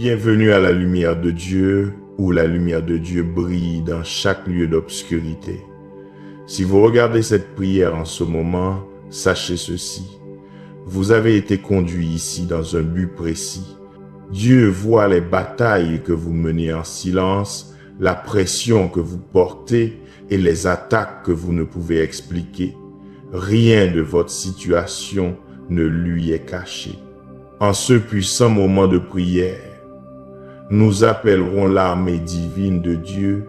Bienvenue à la lumière de Dieu, où la lumière de Dieu brille dans chaque lieu d'obscurité. Si vous regardez cette prière en ce moment, sachez ceci. Vous avez été conduit ici dans un but précis. Dieu voit les batailles que vous menez en silence, la pression que vous portez et les attaques que vous ne pouvez expliquer. Rien de votre situation ne lui est caché. En ce puissant moment de prière, nous appellerons l'armée divine de Dieu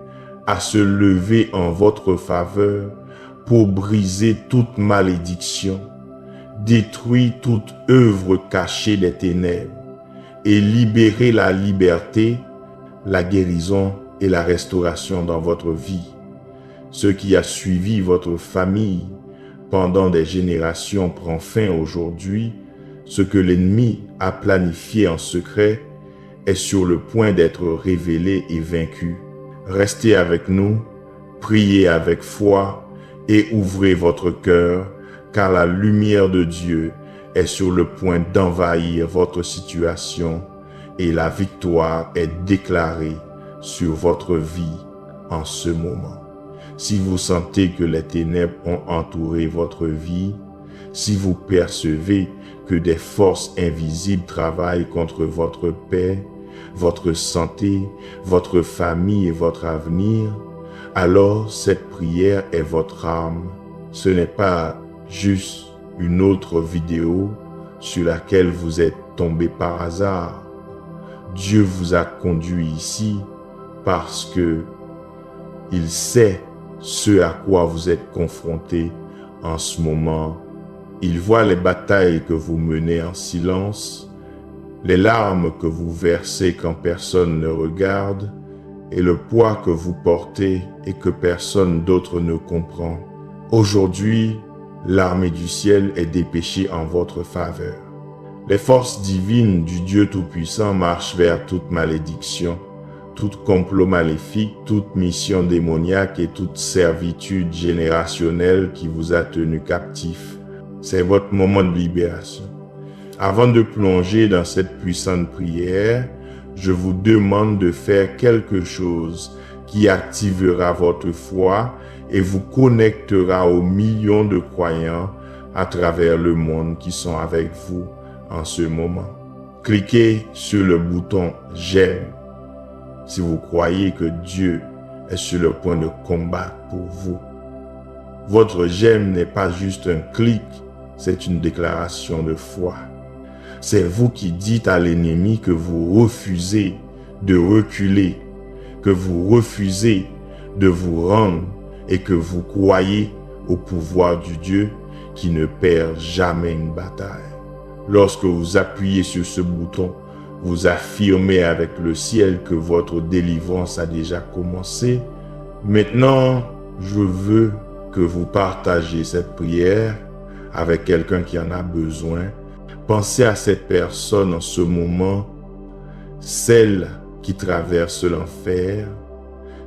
à se lever en votre faveur pour briser toute malédiction, détruire toute œuvre cachée des ténèbres et libérer la liberté, la guérison et la restauration dans votre vie. Ce qui a suivi votre famille pendant des générations prend fin aujourd'hui. Ce que l'ennemi a planifié en secret est sur le point d'être révélé et vaincu. Restez avec nous, priez avec foi et ouvrez votre cœur, car la lumière de Dieu est sur le point d'envahir votre situation et la victoire est déclarée sur votre vie en ce moment. Si vous sentez que les ténèbres ont entouré votre vie, si vous percevez que des forces invisibles travaillent contre votre paix, votre santé, votre famille et votre avenir, alors cette prière est votre arme. Ce n'est pas juste une autre vidéo sur laquelle vous êtes tombé par hasard. Dieu vous a conduit ici parce que il sait ce à quoi vous êtes confrontés en ce moment. Il voit les batailles que vous menez en silence, les larmes que vous versez quand personne ne regarde et le poids que vous portez et que personne d'autre ne comprend. Aujourd'hui, l'armée du ciel est dépêchée en votre faveur. Les forces divines du Dieu Tout-Puissant marchent vers toute malédiction, tout complot maléfique, toute mission démoniaque et toute servitude générationnelle qui vous a tenu captif. C'est votre moment de libération. Avant de plonger dans cette puissante prière, je vous demande de faire quelque chose qui activera votre foi et vous connectera aux millions de croyants à travers le monde qui sont avec vous en ce moment. Cliquez sur le bouton « J'aime » si vous croyez que Dieu est sur le point de combattre pour vous. Votre « J'aime » n'est pas juste un clic, c'est une déclaration de foi. C'est vous qui dites à l'ennemi que vous refusez de reculer, que vous refusez de vous rendre et que vous croyez au pouvoir du Dieu qui ne perd jamais une bataille. Lorsque vous appuyez sur ce bouton, vous affirmez avec le ciel que votre délivrance a déjà commencé. Maintenant, je veux que vous partagiez cette prière avec quelqu'un qui en a besoin. Pensez à cette personne en ce moment, celle qui traverse l'enfer,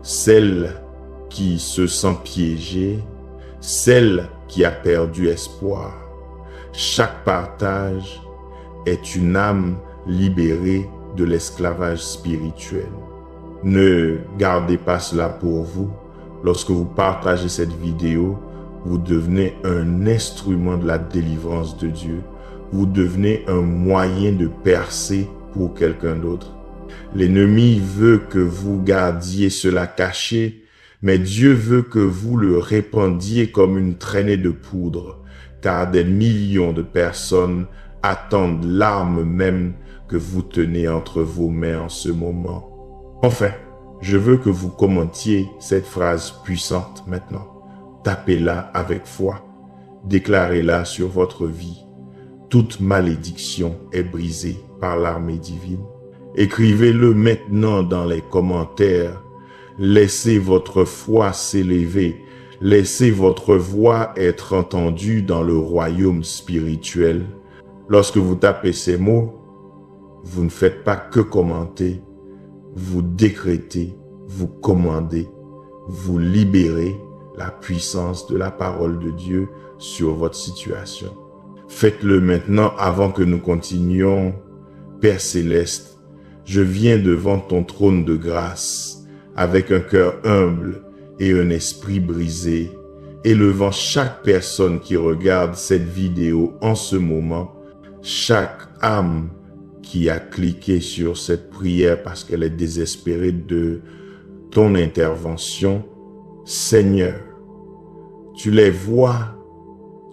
celle qui se sent piégée, celle qui a perdu espoir. Chaque partage est une âme libérée de l'esclavage spirituel. Ne gardez pas cela pour vous. Lorsque vous partagez cette vidéo, vous devenez un instrument de la délivrance de Dieu. Vous devenez un moyen de percer pour quelqu'un d'autre. L'ennemi veut que vous gardiez cela caché, mais Dieu veut que vous le répandiez comme une traînée de poudre, car des millions de personnes attendent l'arme même que vous tenez entre vos mains en ce moment. Enfin, je veux que vous commentiez cette phrase puissante maintenant. Tapez-la avec foi. Déclarez-la sur votre vie. Toute malédiction est brisée par l'armée divine. Écrivez-le maintenant dans les commentaires. Laissez votre foi s'élever. Laissez votre voix être entendue dans le royaume spirituel. Lorsque vous tapez ces mots, vous ne faites pas que commenter. Vous décrétez, vous commandez, vous libérez la puissance de la parole de Dieu sur votre situation. Faites-le maintenant avant que nous continuions. Père Céleste, Je viens devant ton trône de grâce avec un cœur humble et un esprit brisé, élevant chaque personne qui regarde cette vidéo en ce moment, chaque âme qui a cliqué sur cette prière parce qu'elle est désespérée de ton intervention. Seigneur, tu les vois,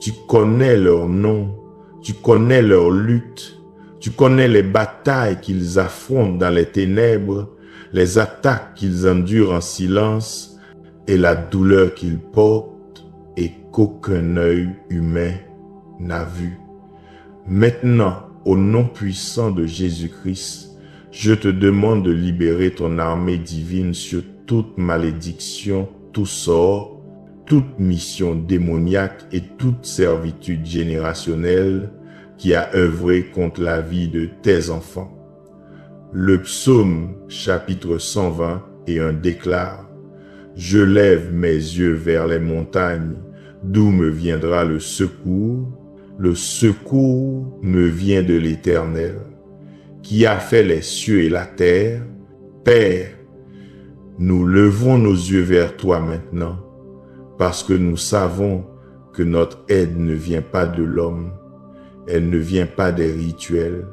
tu connais leur nom, tu connais leur lutte, tu connais les batailles qu'ils affrontent dans les ténèbres, les attaques qu'ils endurent en silence et la douleur qu'ils portent et qu'aucun œil humain n'a vu. Maintenant, au nom puissant de Jésus-Christ, je te demande de libérer ton armée divine sur toute malédiction, tout sort, toute mission démoniaque et toute servitude générationnelle qui a œuvré contre la vie de tes enfants. Le psaume chapitre 121 déclare: « Je lève mes yeux vers les montagnes, d'où me viendra le secours. Le secours me vient de l'Éternel, qui a fait les cieux et la terre. Père, nous levons nos yeux vers toi maintenant, parce que nous savons que notre aide ne vient pas de l'homme, elle ne vient pas des rituels,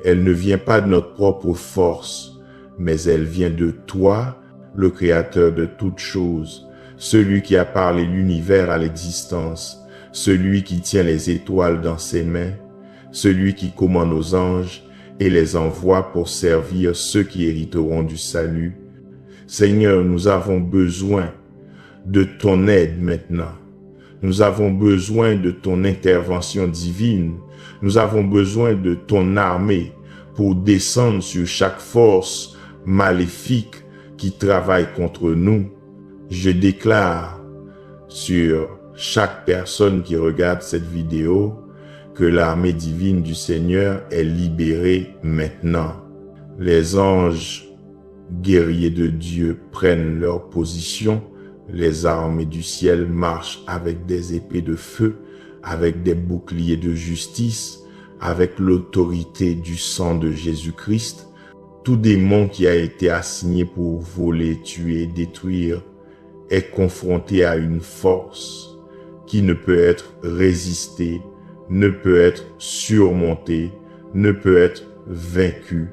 elle ne vient pas de notre propre force, mais elle vient de toi, le Créateur de toutes choses, celui qui a parlé l'univers à l'existence, celui qui tient les étoiles dans ses mains, celui qui commande aux anges et les envoie pour servir ceux qui hériteront du salut. Seigneur, nous avons besoin de ton aide maintenant. Nous avons besoin de ton intervention divine. Nous avons besoin de ton armée pour descendre sur chaque force maléfique qui travaille contre nous. Je déclare sur chaque personne qui regarde cette vidéo que l'armée divine du Seigneur est libérée maintenant. Les anges guerriers de Dieu prennent leur position. Les armées du ciel marchent avec des épées de feu, avec des boucliers de justice, avec l'autorité du sang de Jésus-Christ. Tout démon qui a été assigné pour voler, tuer, détruire est confronté à une force qui ne peut être résistée, ne peut être surmontée, ne peut être vaincue.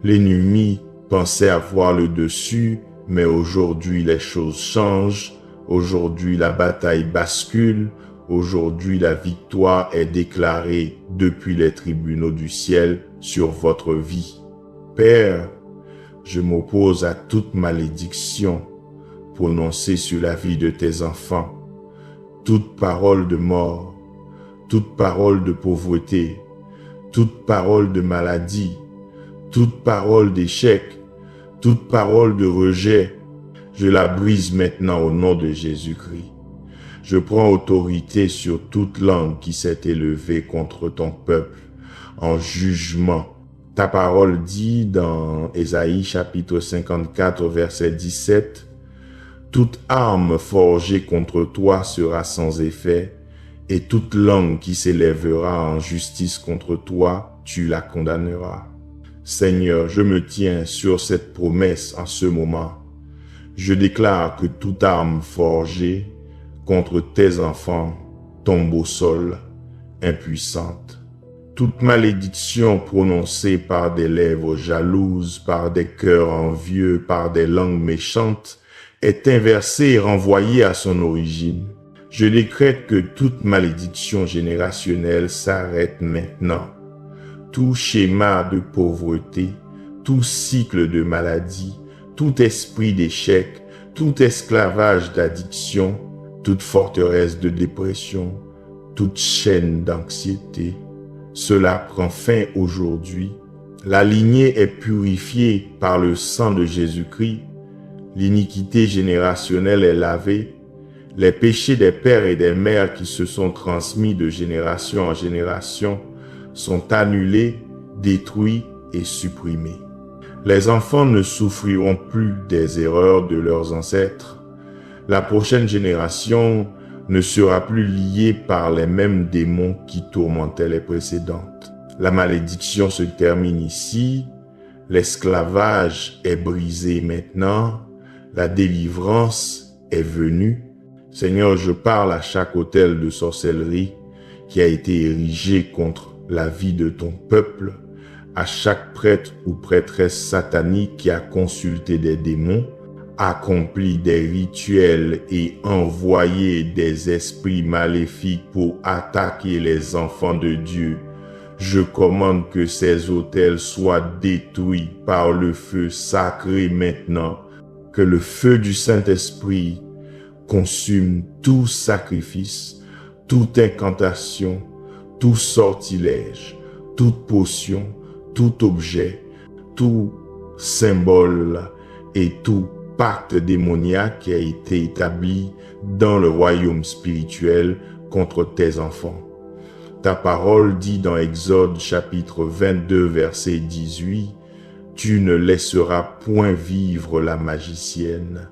L'ennemi pensait avoir le dessus, mais aujourd'hui les choses changent. Aujourd'hui la bataille bascule. Aujourd'hui la victoire est déclarée depuis les tribunaux du ciel sur votre vie. Père, je m'oppose à toute malédiction prononcée sur la vie de tes enfants. Toute parole de mort, toute parole de pauvreté, toute parole de maladie, toute parole d'échec, toute parole de rejet, je la brise maintenant au nom de Jésus-Christ. Je prends autorité sur toute langue qui s'est élevée contre ton peuple en jugement. Ta parole dit dans Ésaïe chapitre 54 verset 17, « Toute arme forgée contre toi sera sans effet, et toute langue qui s'élèvera en justice contre toi, tu la condamneras. » Seigneur, je me tiens sur cette promesse en ce moment. Je déclare que toute arme forgée contre tes enfants tombe au sol, impuissante. Toute malédiction prononcée par des lèvres jalouses, par des cœurs envieux, par des langues méchantes, est inversée et renvoyée à son origine. Je décrète que toute malédiction générationnelle s'arrête maintenant. Tout schéma de pauvreté, tout cycle de maladie, tout esprit d'échec, tout esclavage d'addiction, toute forteresse de dépression, toute chaîne d'anxiété, cela prend fin aujourd'hui. La lignée est purifiée par le sang de Jésus-Christ. L'iniquité générationnelle est lavée. Les péchés des pères et des mères qui se sont transmis de génération en génération sont annulés, détruits et supprimés. Les enfants ne souffriront plus des erreurs de leurs ancêtres. La prochaine génération ne sera plus liée par les mêmes démons qui tourmentaient les précédentes. La malédiction se termine ici. L'esclavage est brisé maintenant. La délivrance est venue. Seigneur, je parle à chaque autel de sorcellerie qui a été érigé contre la vie de ton peuple, à chaque prêtre ou prêtresse satanique qui a consulté des démons, accompli des rituels et envoyé des esprits maléfiques pour attaquer les enfants de Dieu. Je commande que ces autels soient détruits par le feu sacré maintenant, que le feu du Saint-Esprit consume tout sacrifice, toute incantation, tout sortilège, toute potion, tout objet, tout symbole et tout pacte démoniaque qui a été établi dans le royaume spirituel contre tes enfants. Ta parole dit dans Exode chapitre 22 verset 18, « Tu ne laisseras point vivre la magicienne. »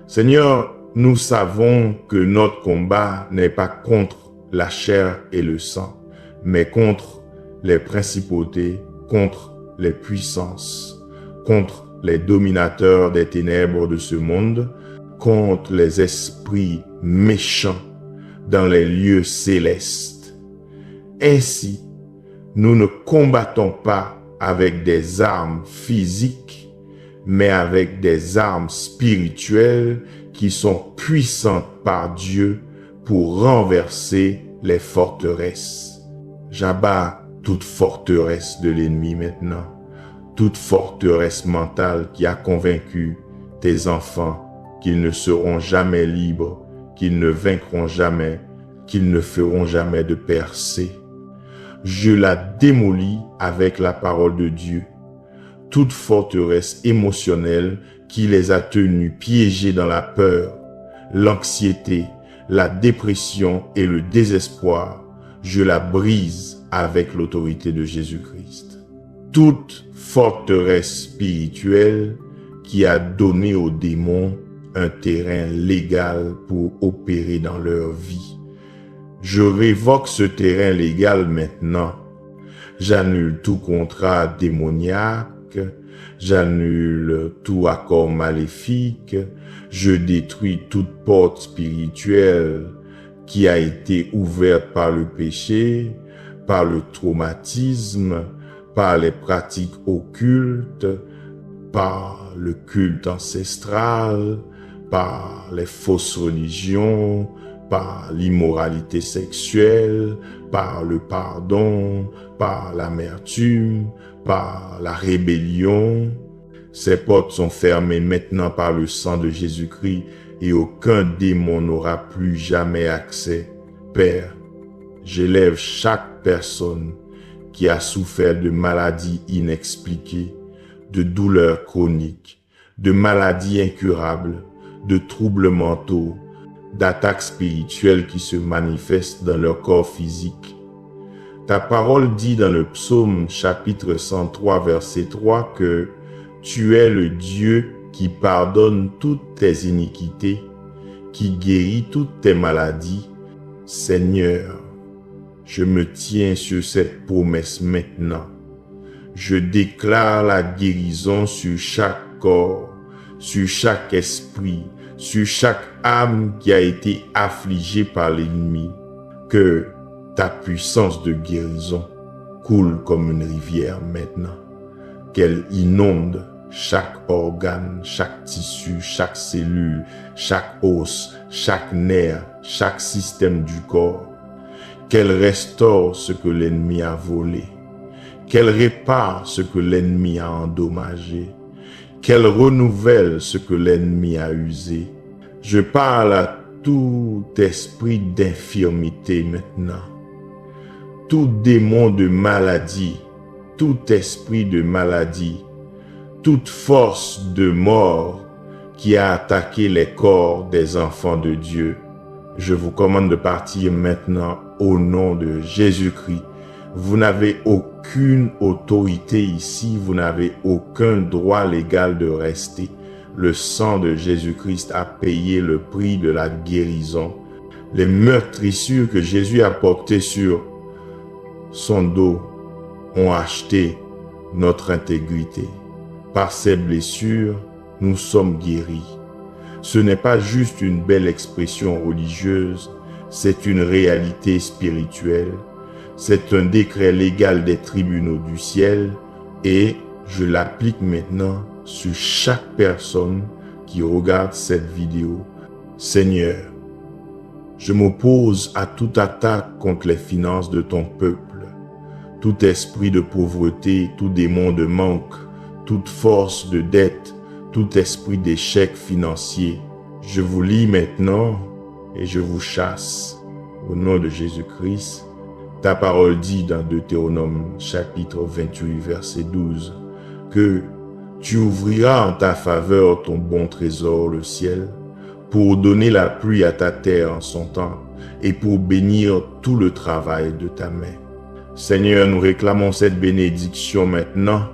Seigneur, nous savons que notre combat n'est pas contre la chair et le sang, mais contre les principautés, contre les puissances, contre les dominateurs des ténèbres de ce monde, contre les esprits méchants dans les lieux célestes. Ainsi, nous ne combattons pas avec des armes physiques, mais avec des armes spirituelles qui sont puissantes par Dieu pour renverser les forteresses. J'abats toute forteresse de l'ennemi maintenant, toute forteresse mentale qui a convaincu tes enfants qu'ils ne seront jamais libres, qu'ils ne vaincront jamais, qu'ils ne feront jamais de percée. Je la démolis avec la parole de Dieu. Toute forteresse émotionnelle qui les a tenus piégés dans la peur, l'anxiété, la dépression et le désespoir, je la brise avec l'autorité de Jésus-Christ. Toute forteresse spirituelle qui a donné aux démons un terrain légal pour opérer dans leur vie. Je révoque ce terrain légal maintenant. J'annule tout contrat démoniaque, j'annule tout accord maléfique, je détruis toute porte spirituelle qui a été ouverte par le péché, par le traumatisme, par les pratiques occultes, par le culte ancestral, par les fausses religions, par l'immoralité sexuelle, par le pardon, par l'amertume, par la rébellion. Ces portes sont fermées maintenant par le sang de Jésus-Christ et aucun démon n'aura plus jamais accès. Père, j'élève chaque personne qui a souffert de maladies inexpliquées, de douleurs chroniques, de maladies incurables, de troubles mentaux, d'attaques spirituelles qui se manifestent dans leur corps physique. Ta parole dit dans le psaume chapitre 103 verset 3 que tu es le Dieu qui pardonne toutes tes iniquités, qui guérit toutes tes maladies. Seigneur, je me tiens sur cette promesse maintenant. Je déclare la guérison sur chaque corps, sur chaque esprit, sur chaque âme qui a été affligée par l'ennemi, que ta puissance de guérison coule comme une rivière maintenant, qu'elle inonde chaque organe, chaque tissu, chaque cellule, chaque os, chaque nerf, chaque système du corps, qu'elle restaure ce que l'ennemi a volé, qu'elle répare ce que l'ennemi a endommagé, qu'elle renouvelle ce que l'ennemi a usé. Je parle à tout esprit d'infirmité maintenant, tout démon de maladie, tout esprit de maladie, toute force de mort qui a attaqué les corps des enfants de Dieu. Je vous commande de partir maintenant au nom de Jésus-Christ. Vous n'avez aucune autorité ici, vous n'avez aucun droit légal de rester. Le sang de Jésus-Christ a payé le prix de la guérison. Les meurtrissures que Jésus a portées sur son dos ont acheté notre intégrité. Par ses blessures, nous sommes guéris. Ce n'est pas juste une belle expression religieuse, c'est une réalité spirituelle. C'est un décret légal des tribunaux du ciel et je l'applique maintenant sur chaque personne qui regarde cette vidéo. Seigneur, je m'oppose à toute attaque contre les finances de ton peuple. Tout esprit de pauvreté, tout démon de manque, toute force de dette, tout esprit d'échec financier, je vous lis maintenant et je vous chasse. Au nom de Jésus-Christ, ta parole dit dans Deutéronome chapitre 28 verset 12 que tu ouvriras en ta faveur ton bon trésor, le ciel, pour donner la pluie à ta terre en son temps et pour bénir tout le travail de ta main. Seigneur, nous réclamons cette bénédiction maintenant.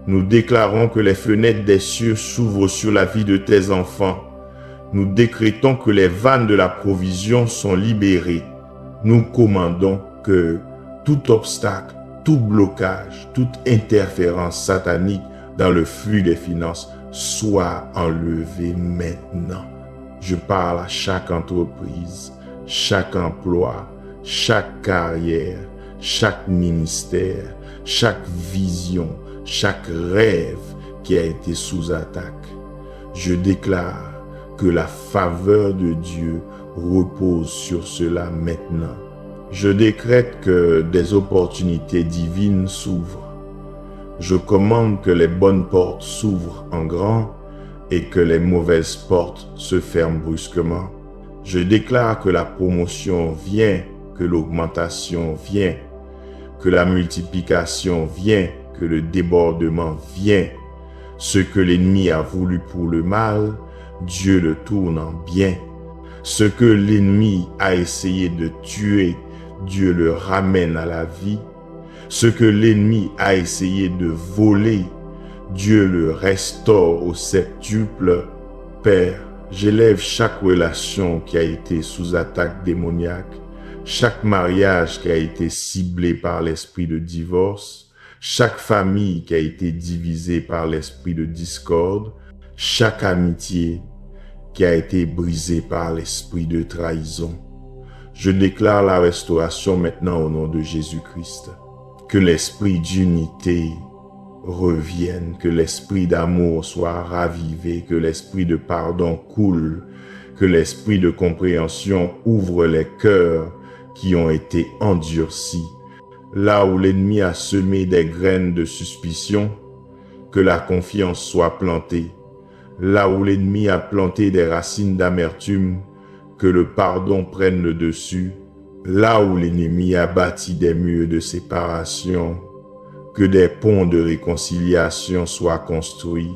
Nous déclarons que les fenêtres des cieux s'ouvrent sur la vie de tes enfants. Nous décrétons que les vannes de la provision sont libérées. Nous commandons que tout obstacle, tout blocage, toute interférence satanique dans le flux des finances soit enlevé maintenant. Je parle à chaque entreprise, chaque emploi, chaque carrière, chaque ministère, chaque vision, chaque rêve qui a été sous attaque. Je déclare que la faveur de Dieu repose sur cela maintenant. Je décrète que des opportunités divines s'ouvrent. Je commande que les bonnes portes s'ouvrent en grand et que les mauvaises portes se ferment brusquement. Je déclare que la promotion vient, que l'augmentation vient, que la multiplication vient, que le débordement vient. Ce que l'ennemi a voulu pour le mal, Dieu le tourne en bien. Ce que l'ennemi a essayé de tuer, Dieu le ramène à la vie. Ce que l'ennemi a essayé de voler, Dieu le restaure au septuple. Père, j'élève chaque relation qui a été sous attaque démoniaque, chaque mariage qui a été ciblé par l'esprit de divorce, chaque famille qui a été divisée par l'esprit de discorde, chaque amitié qui a été brisée par l'esprit de trahison. Je déclare la restauration maintenant au nom de Jésus-Christ. Que l'esprit d'unité revienne, que l'esprit d'amour soit ravivé, que l'esprit de pardon coule, que l'esprit de compréhension ouvre les cœurs qui ont été endurcis. Là où l'ennemi a semé des graines de suspicion, que la confiance soit plantée. Là où l'ennemi a planté des racines d'amertume, que le pardon prenne le dessus. Là où l'ennemi a bâti des murs de séparation, que des ponts de réconciliation soient construits.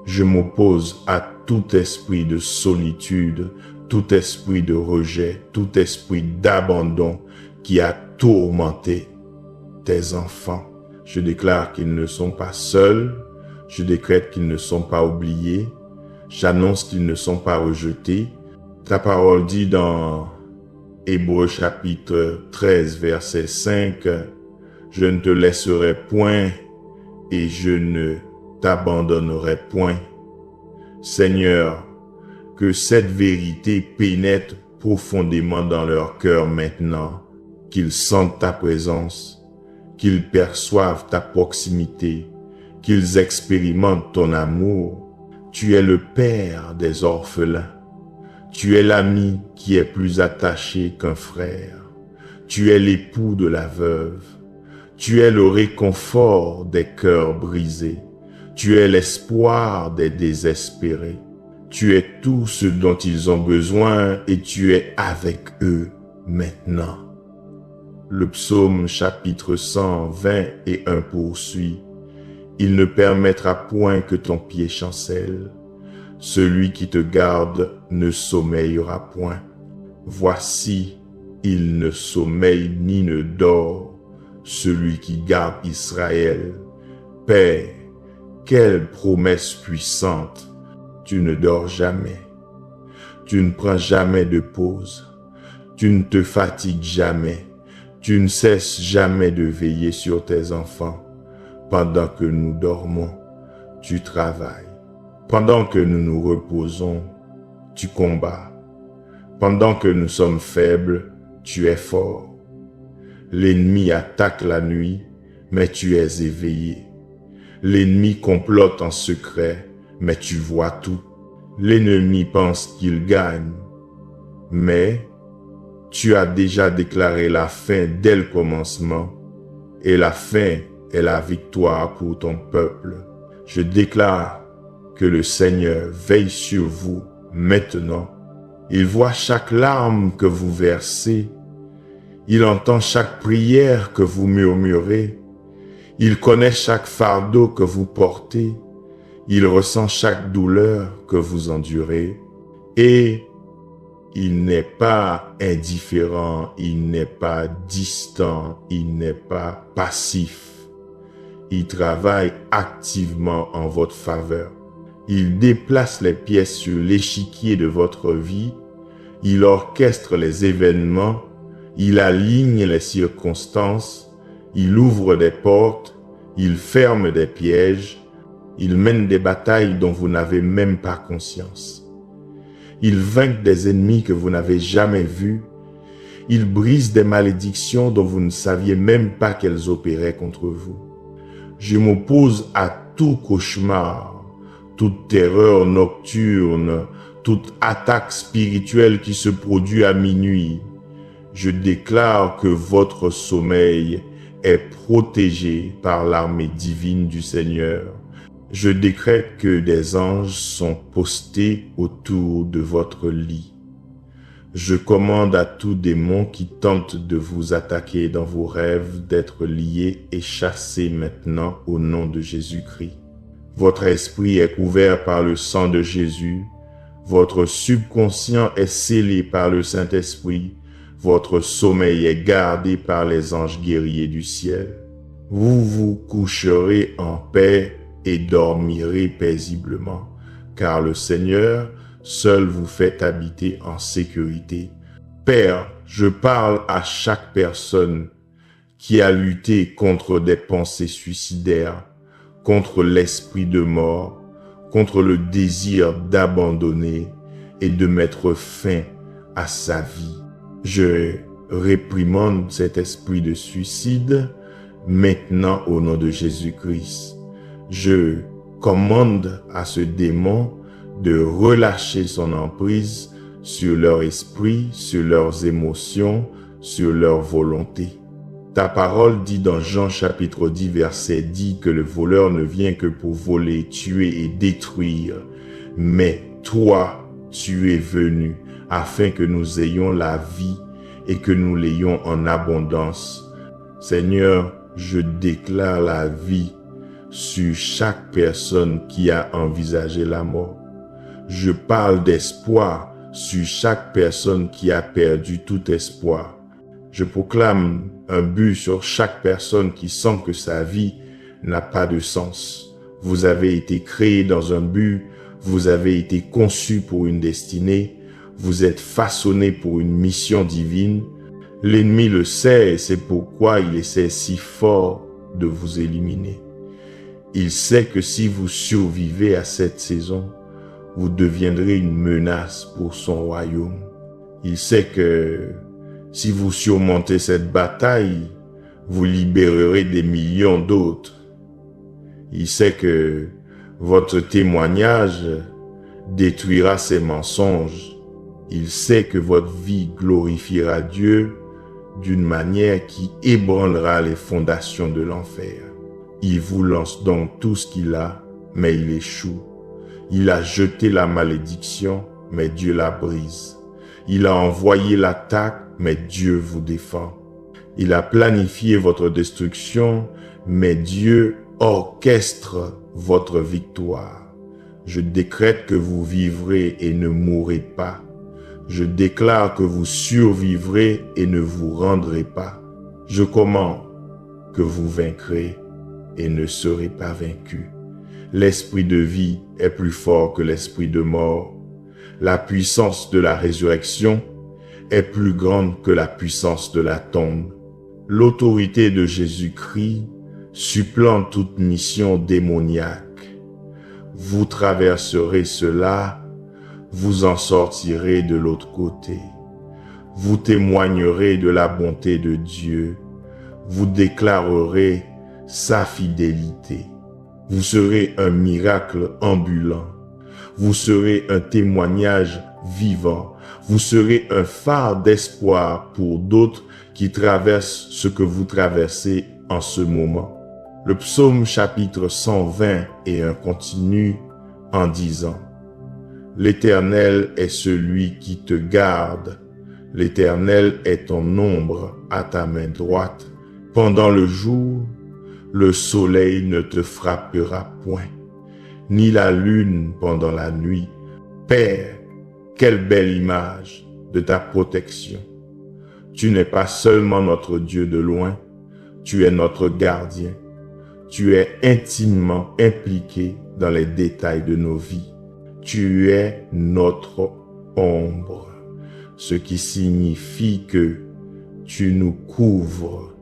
Je m'oppose à tout esprit de solitude, tout esprit de rejet, tout esprit d'abandon qui a tourmenté tes enfants. Je déclare qu'ils ne sont pas seuls, je décrète qu'ils ne sont pas oubliés, j'annonce qu'ils ne sont pas rejetés. Ta parole dit dans Hébreux chapitre 13 verset 5, « Je ne te laisserai point et je ne t'abandonnerai point. » Seigneur, que cette vérité pénètre profondément dans leur cœur maintenant, qu'ils sentent ta présence, qu'ils perçoivent ta proximité, qu'ils expérimentent ton amour. Tu es le Père des orphelins. Tu es l'ami qui est plus attaché qu'un frère. Tu es l'époux de la veuve. Tu es le réconfort des cœurs brisés. Tu es l'espoir des désespérés. Tu es tout ce dont ils ont besoin et tu es avec eux maintenant. Le psaume chapitre 121 poursuit. Il ne permettra point que ton pied chancelle. Celui qui te garde ne sommeillera point. Voici, il ne sommeille ni ne dort, celui qui garde Israël. Père, quelle promesse puissante! Tu ne dors jamais. Tu ne prends jamais de pause. Tu ne te fatigues jamais. Tu ne cesses jamais de veiller sur tes enfants pendant que nous dormons. tu travailles. Pendant que nous nous reposons, tu combats. Pendant que nous sommes faibles, tu es fort. L'ennemi attaque la nuit, mais tu es éveillé. L'ennemi complote en secret, mais tu vois tout. L'ennemi pense qu'il gagne, mais tu as déjà déclaré la fin dès le commencement, et la fin est la victoire pour ton peuple. Je déclare que le Seigneur veille sur vous maintenant. Il voit chaque larme que vous versez. Il entend chaque prière que vous murmurez. Il connaît chaque fardeau que vous portez. Il ressent chaque douleur que vous endurez. Et il n'est pas indifférent, il n'est pas distant, il n'est pas passif. Il travaille activement en votre faveur. Il déplace les pièces sur l'échiquier de votre vie. Il orchestre les événements. Il aligne les circonstances. Il ouvre des portes. Il ferme des pièges. Il mène des batailles dont vous n'avez même pas conscience. Il vainc des ennemis que vous n'avez jamais vus. Il brise des malédictions dont vous ne saviez même pas qu'elles opéraient contre vous. Je m'oppose à tout cauchemar, toute terreur nocturne, toute attaque spirituelle qui se produit à minuit. Je déclare que votre sommeil est protégé par l'armée divine du Seigneur. Je décrète que des anges sont postés autour de votre lit. Je commande à tout démon qui tente de vous attaquer dans vos rêves d'être lié et chassé maintenant au nom de Jésus-Christ. Votre esprit est couvert par le sang de Jésus. Votre subconscient est scellé par le Saint-Esprit. Votre sommeil est gardé par les anges guerriers du ciel. Vous vous coucherez en paix et dormirez paisiblement, car le Seigneur seul vous fait habiter en sécurité. Père, je parle à chaque personne qui a lutté contre des pensées suicidaires, contre l'esprit de mort, contre le désir d'abandonner et de mettre fin à sa vie. Je réprimande cet esprit de suicide maintenant au nom de Jésus-Christ. Je commande à ce démon de relâcher son emprise sur leur esprit, sur leurs émotions, sur leur volonté. Ta parole dit dans Jean chapitre 10 verset 10 que le voleur ne vient que pour voler, tuer et détruire. Mais toi, tu es venu afin que nous ayons la vie et que nous l'ayons en abondance. Seigneur, je déclare la vie sur chaque personne qui a envisagé la mort. Je parle d'espoir sur chaque personne qui a perdu tout espoir. Je proclame un but sur chaque personne qui sent que sa vie n'a pas de sens. Vous avez été créé dans un but, vous avez été conçu pour une destinée, vous êtes façonné pour une mission divine. L'ennemi le sait et c'est pourquoi il essaie si fort de vous éliminer. Il sait que si vous survivez à cette saison, vous deviendrez une menace pour son royaume. Il sait que si vous surmontez cette bataille, vous libérerez des millions d'autres. Il sait que votre témoignage détruira ses mensonges. Il sait que votre vie glorifiera Dieu d'une manière qui ébranlera les fondations de l'enfer. Il vous lance donc tout ce qu'il a, mais il échoue. Il a jeté la malédiction, mais Dieu la brise. Il a envoyé l'attaque, mais Dieu vous défend. Il a planifié votre destruction, mais Dieu orchestre votre victoire. Je décrète que vous vivrez et ne mourrez pas. Je déclare que vous survivrez et ne vous rendrez pas. Je commande que vous vaincrez et ne serez pas vaincus. L'esprit de vie est plus fort que l'esprit de mort. La puissance de la résurrection est plus grande que la puissance de la tombe. L'autorité de Jésus-Christ supplante toute mission démoniaque. vous traverserez cela, vous en sortirez de l'autre côté. Vous témoignerez de la bonté de Dieu, vous déclarerez sa fidélité. Vous serez un miracle ambulant, vous serez un témoignage vivant, vous serez un phare d'espoir pour d'autres qui traversent ce que vous traversez en ce moment. Le psaume chapitre 121 continue en disant: L'Éternel est celui qui te garde, l'Éternel est ton ombre à ta main droite. Pendant le jour, le soleil ne te frappera point, ni la lune pendant la nuit. Père, quelle belle image de ta protection. Tu n'es pas seulement notre Dieu de loin, tu es notre gardien. Tu es intimement impliqué dans les détails de nos vies. Tu es notre ombre, ce qui signifie que tu nous couvres,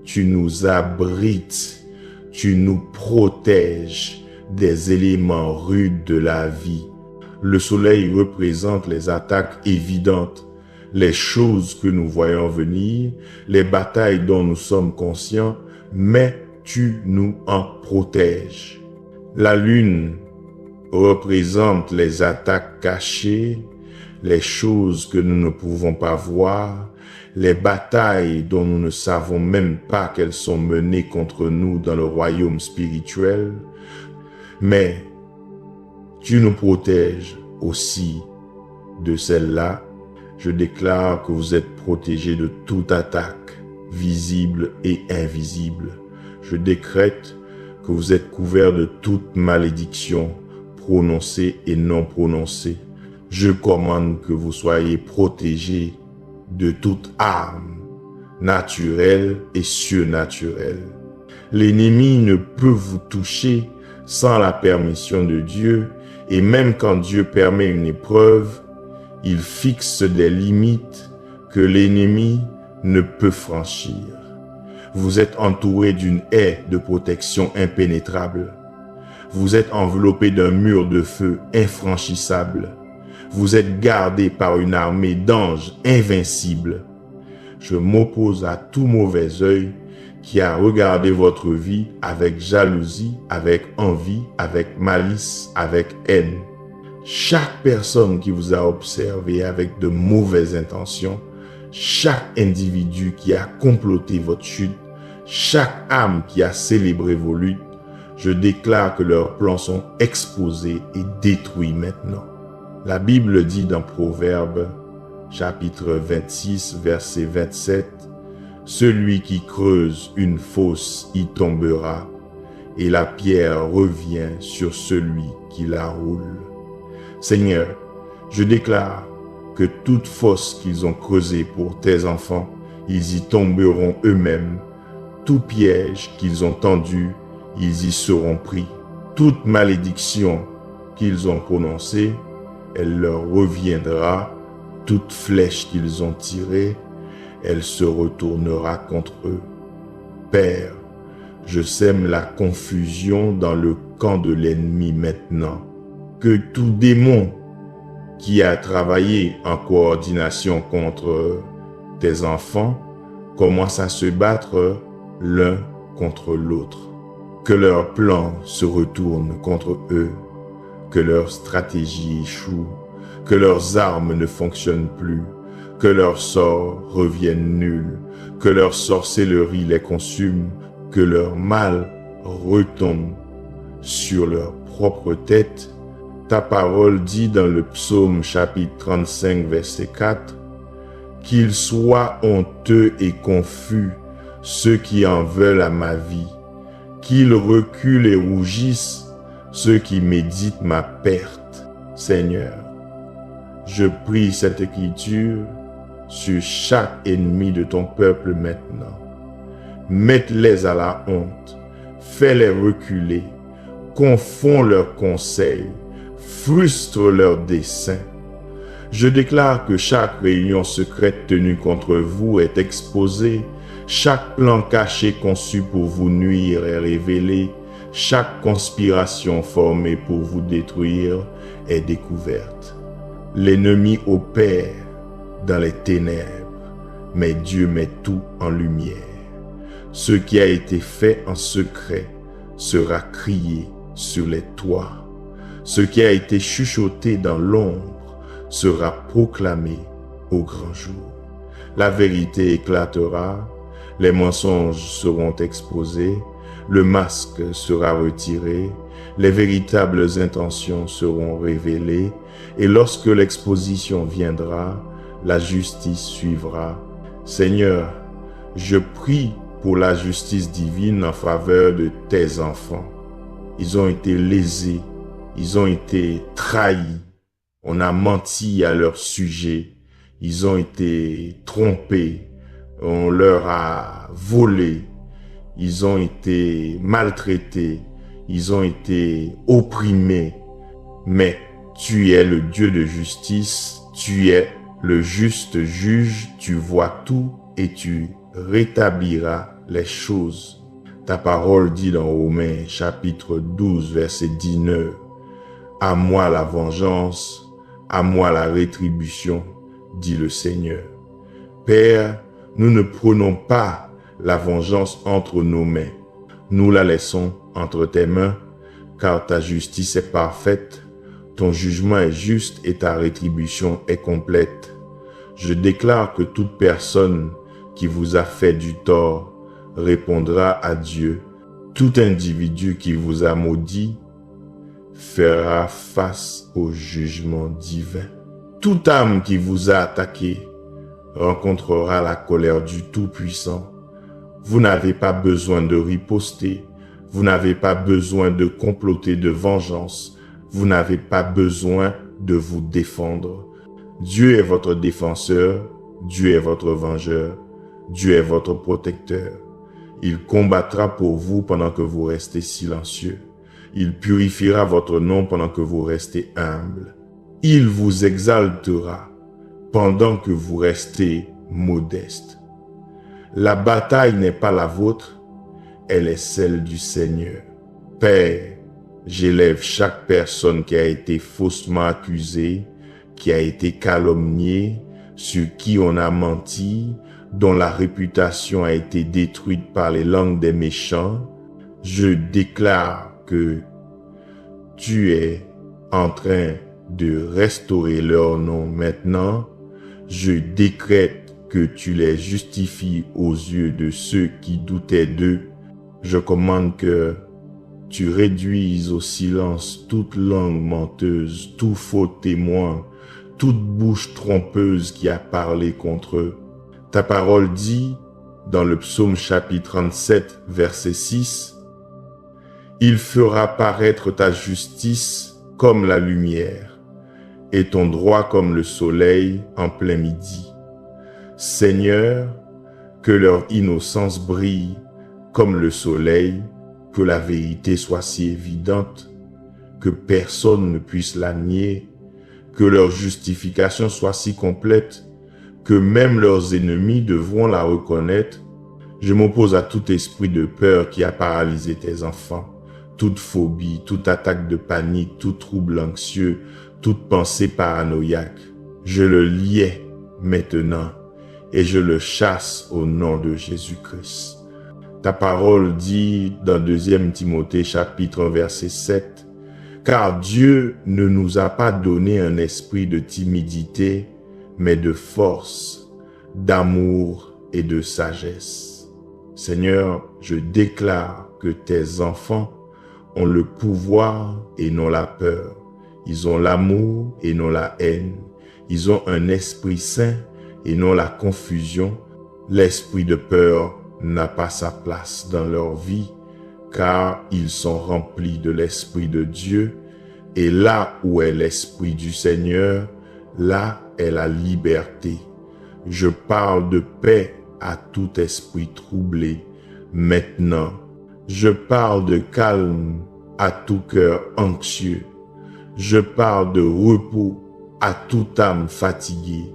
tu nous abrites, tu nous protèges des éléments rudes de la vie. Le soleil représente les attaques évidentes, les choses que nous voyons venir, les batailles dont nous sommes conscients, mais tu nous en protèges. La lune représente les attaques cachées, les choses que nous ne pouvons pas voir, les batailles dont nous ne savons même pas qu'elles sont menées contre nous dans le royaume spirituel. Mais tu nous protèges aussi de celles-là. Je déclare que vous êtes protégés de toute attaque, visible et invisible. Je décrète que vous êtes couverts de toute malédiction, prononcée et non prononcée. Je commande que vous soyez protégés de toute arme, naturelle et surnaturelle. L'ennemi ne peut vous toucher sans la permission de Dieu, et même quand Dieu permet une épreuve, il fixe des limites que l'ennemi ne peut franchir. Vous êtes entouré d'une haie de protection impénétrable. Vous êtes enveloppé d'un mur de feu infranchissable. Vous êtes gardé par une armée d'anges invincibles. Je m'oppose à tout mauvais œil qui a regardé votre vie avec jalousie, avec envie, avec malice, avec haine. Chaque personne qui vous a observé avec de mauvaises intentions, chaque individu qui a comploté votre chute, chaque âme qui a célébré vos luttes, je déclare que leurs plans sont exposés et détruits maintenant. La Bible dit dans Proverbes, chapitre 26, verset 27, « Celui qui creuse une fosse y tombera, et la pierre revient sur celui qui la roule. » Seigneur, je déclare que toute fosse qu'ils ont creusée pour tes enfants, ils y tomberont eux-mêmes. Tout piège qu'ils ont tendu, ils y seront pris. Toute malédiction qu'ils ont prononcée, elle leur reviendra. Toute flèche qu'ils ont tirée, elle se retournera contre eux. Père, je sème la confusion dans le camp de l'ennemi maintenant. Que tout démon qui a travaillé en coordination contre tes enfants commence à se battre l'un contre l'autre. Que leurs plans se retournent contre eux, que leur stratégie échoue, que leurs armes ne fonctionnent plus, que leurs sorts reviennent nuls, que leur sorcellerie les consume, que leur mal retombe sur leur propre tête. Ta parole dit dans le psaume chapitre 35 verset 4, « Qu'ils soient honteux et confus, ceux qui en veulent à ma vie, qu'ils reculent et rougissent, ceux qui méditent ma perte. » Seigneur, je prie cette écriture sur chaque ennemi de ton peuple maintenant. Mette-les à la honte, fais-les reculer, confonds leurs conseils, frustre leurs desseins. Je déclare que chaque réunion secrète tenue contre vous est exposée, chaque plan caché conçu pour vous nuire est révélé, Chaque conspiration formée pour vous détruire est découverte. L'ennemi opère dans les ténèbres, mais Dieu met tout en lumière. Ce qui a été fait en secret sera crié sur les toits. Ce qui a été chuchoté dans l'ombre sera proclamé au grand jour. La vérité éclatera, les mensonges seront exposés, le masque sera retiré, les véritables intentions seront révélées, et lorsque l'exposition viendra, la justice suivra. Seigneur, je prie pour la justice divine en faveur de tes enfants. Ils ont été lésés, ils ont été trahis, on a menti à leur sujet, ils ont été trompés, on leur a volé, ils ont été maltraités, ils ont été opprimés. Mais tu es le Dieu de justice, tu es le juste juge, tu vois tout et tu rétabliras les choses. Ta parole dit dans Romains chapitre 12 verset 19, « À moi la vengeance, à moi la rétribution, dit le Seigneur. » Père, nous ne prenons pas la vengeance entre nos mains. Nous la laissons entre tes mains, car ta justice est parfaite, ton jugement est juste et ta rétribution est complète. Je déclare que toute personne qui vous a fait du tort répondra à Dieu. Tout individu qui vous a maudit fera face au jugement divin. Toute âme qui vous a attaqué rencontrera la colère du Tout-Puissant. Vous n'avez pas besoin de riposter, vous n'avez pas besoin de comploter de vengeance, vous n'avez pas besoin de vous défendre. Dieu est votre défenseur, Dieu est votre vengeur, Dieu est votre protecteur. Il combattra pour vous pendant que vous restez silencieux. Il purifiera votre nom pendant que vous restez humble. Il vous exaltera pendant que vous restez modeste. La bataille n'est pas la vôtre, elle est celle du Seigneur. Père, j'élève chaque personne qui a été faussement accusée, qui a été calomniée, sur qui on a menti, dont la réputation a été détruite par les langues des méchants. Je déclare que tu es en train de restaurer leur nom maintenant. Je décrète que tu les justifies aux yeux de ceux qui doutaient d'eux. Je commande que tu réduises au silence toute langue menteuse, tout faux témoin, toute bouche trompeuse qui a parlé contre eux. Ta parole dit, dans le psaume chapitre 37, verset 6, « Il fera paraître ta justice comme la lumière, et ton droit comme le soleil en plein midi. Seigneur, que leur innocence brille comme le soleil, que la vérité soit si évidente que personne ne puisse la nier, que leur justification soit si complète que même leurs ennemis devront la reconnaître. Je m'oppose à tout esprit de peur qui a paralysé tes enfants, toute phobie, toute attaque de panique, tout trouble anxieux, toute pensée paranoïaque. Je le liais maintenant et je le chasse au nom de Jésus-Christ. Ta parole dit dans 2 Timothée chapitre 1 verset 7, « Car Dieu ne nous a pas donné un esprit de timidité, mais de force, d'amour et de sagesse. » Seigneur, je déclare que tes enfants ont le pouvoir et non la peur. Ils ont l'amour et non la haine. Ils ont un esprit saint et non la confusion. L'esprit de peur n'a pas sa place dans leur vie, car ils sont remplis de l'Esprit de Dieu, et là où est l'Esprit du Seigneur, là est la liberté. Je parle de paix à tout esprit troublé maintenant. Je parle de calme à tout cœur anxieux. Je parle de repos à toute âme fatiguée.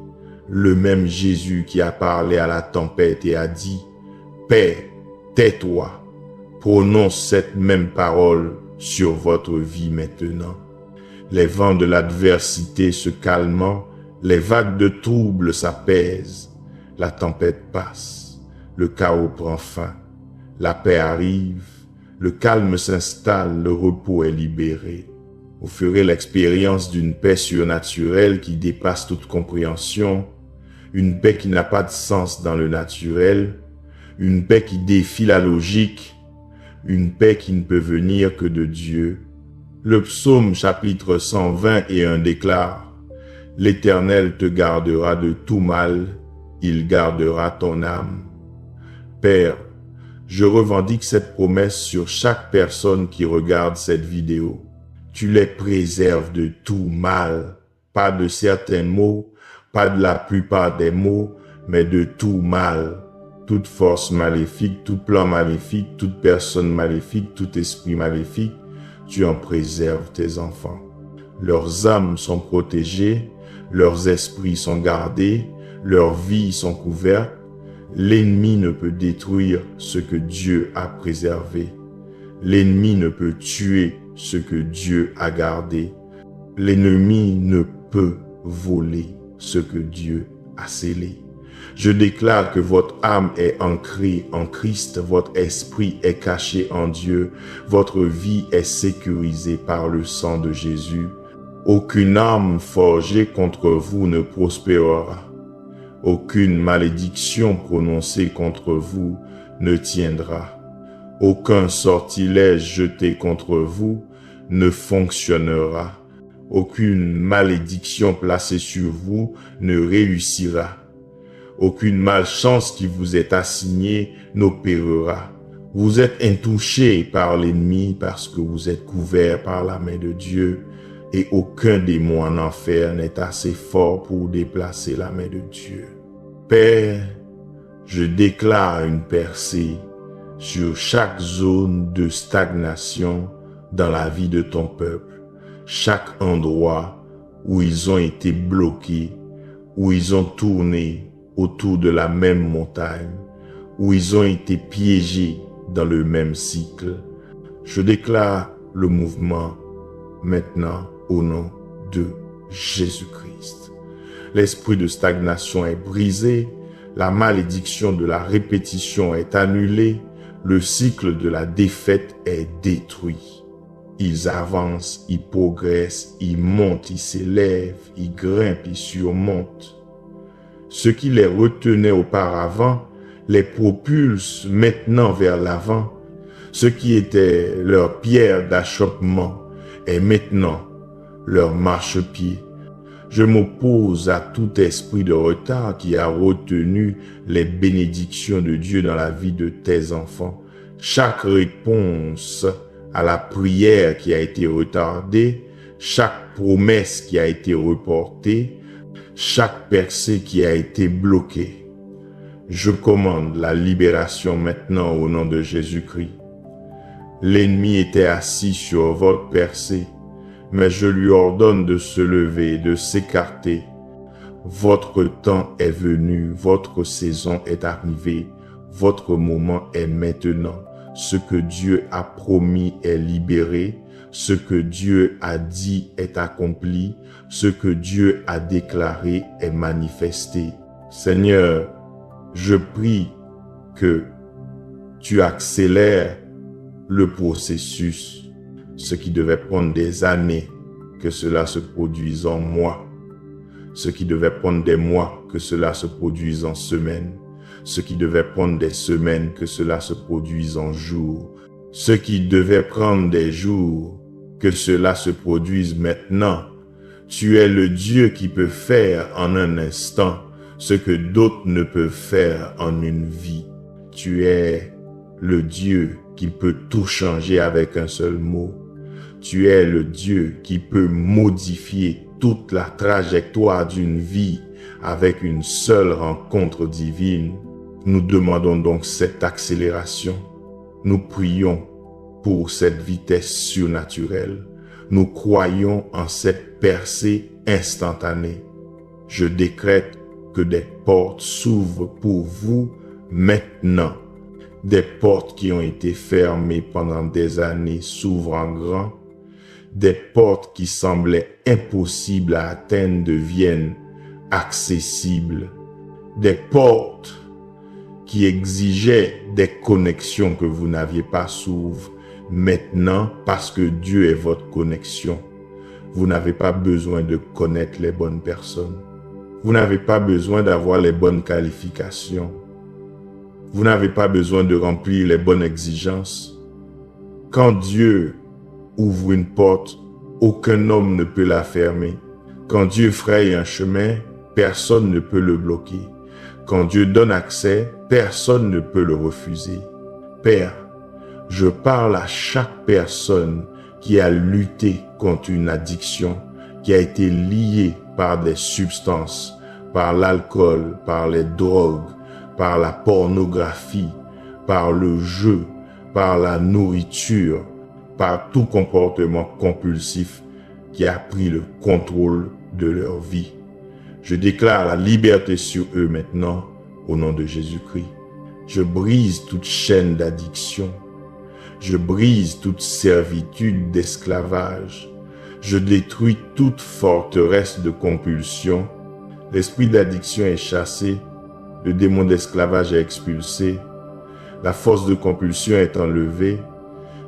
Le même Jésus qui a parlé à la tempête et a dit « Paix, tais-toi », prononce cette même parole sur votre vie maintenant. Les vents de l'adversité se calmant, les vagues de troubles s'apaisent, la tempête passe, le chaos prend fin, la paix arrive, le calme s'installe, le repos est libéré. Vous ferez l'expérience d'une paix surnaturelle qui dépasse toute compréhension, une paix qui n'a pas de sens dans le naturel, une paix qui défie la logique, une paix qui ne peut venir que de Dieu. Le psaume chapitre 121 déclare « L'Éternel te gardera de tout mal, il gardera ton âme. » Père, je revendique cette promesse sur chaque personne qui regarde cette vidéo. Tu les préserves de tout mal, pas de certains mots, pas de la plupart des mots, mais de tout mal. Toute force maléfique, tout plan maléfique, toute personne maléfique, tout esprit maléfique, tu en préserves tes enfants. Leurs âmes sont protégées, leurs esprits sont gardés, leurs vies sont couvertes. L'ennemi ne peut détruire ce que Dieu a préservé. L'ennemi ne peut tuer ce que Dieu a gardé. L'ennemi ne peut voler ce que Dieu a scellé. Je déclare que votre âme est ancrée en Christ, votre esprit est caché en Dieu, votre vie est sécurisée par le sang de Jésus. Aucune arme forgée contre vous ne prospérera. Aucune malédiction prononcée contre vous ne tiendra. Aucun sortilège jeté contre vous ne fonctionnera. Aucune malédiction placée sur vous ne réussira. Aucune malchance qui vous est assignée n'opérera. Vous êtes intouchés par l'ennemi parce que vous êtes couverts par la main de Dieu et aucun démon en enfer n'est assez fort pour déplacer la main de Dieu. Père, je déclare une percée sur chaque zone de stagnation dans la vie de ton peuple, chaque endroit où ils ont été bloqués, où ils ont tourné autour de la même montagne, où ils ont été piégés dans le même cycle. Je déclare le mouvement maintenant au nom de Jésus-Christ. L'esprit de stagnation est brisé, la malédiction de la répétition est annulée, le cycle de la défaite est détruit. Ils avancent, ils progressent, ils montent, ils s'élèvent, ils grimpent, ils surmontent. Ce qui les retenait auparavant les propulse maintenant vers l'avant. Ce qui était leur pierre d'achoppement est maintenant leur marchepied. Je m'oppose à tout esprit de retard qui a retenu les bénédictions de Dieu dans la vie de tes enfants. Chaque réponse à la prière qui a été retardée, chaque promesse qui a été reportée, chaque percée qui a été bloquée. Je commande la libération maintenant au nom de Jésus-Christ. L'ennemi était assis sur votre percée, mais je lui ordonne de se lever, de s'écarter. Votre temps est venu, votre saison est arrivée, votre moment est maintenant. Ce que Dieu a promis est libéré, ce que Dieu a dit est accompli, ce que Dieu a déclaré est manifesté. Seigneur, je prie que tu accélères le processus, ce qui devait prendre des années, que cela se produise en mois, ce qui devait prendre des mois, que cela se produise en semaines, ce qui devait prendre des semaines, que cela se produise en jours, ce qui devait prendre des jours, que cela se produise maintenant. Tu es le Dieu qui peut faire en un instant ce que d'autres ne peuvent faire en une vie. Tu es le Dieu qui peut tout changer avec un seul mot. Tu es le Dieu qui peut modifier toute la trajectoire d'une vie avec une seule rencontre divine. Nous demandons donc cette accélération. Nous prions pour cette vitesse surnaturelle. Nous croyons en cette percée instantanée. Je décrète que des portes s'ouvrent pour vous maintenant. Des portes qui ont été fermées pendant des années s'ouvrent en grand. Des portes qui semblaient impossibles à atteindre deviennent accessibles. Des portes qui exigeaient des connexions que vous n'aviez pas s'ouvrent maintenant parce que Dieu est votre connexion. Vous n'avez pas besoin de connaître les bonnes personnes. Vous n'avez pas besoin d'avoir les bonnes qualifications. Vous n'avez pas besoin de remplir les bonnes exigences. Quand Dieu ouvre une porte, aucun homme ne peut la fermer. Quand Dieu fraye un chemin, personne ne peut le bloquer. Quand Dieu donne accès, personne ne peut le refuser. Père, je parle à chaque personne qui a lutté contre une addiction, qui a été liée par des substances, par l'alcool, par les drogues, par la pornographie, par le jeu, par la nourriture, par tout comportement compulsif qui a pris le contrôle de leur vie. Je déclare la liberté sur eux maintenant, au nom de Jésus-Christ. Je brise toute chaîne d'addiction. Je brise toute servitude d'esclavage. Je détruis toute forteresse de compulsion. L'esprit d'addiction est chassé. Le démon d'esclavage est expulsé. La force de compulsion est enlevée.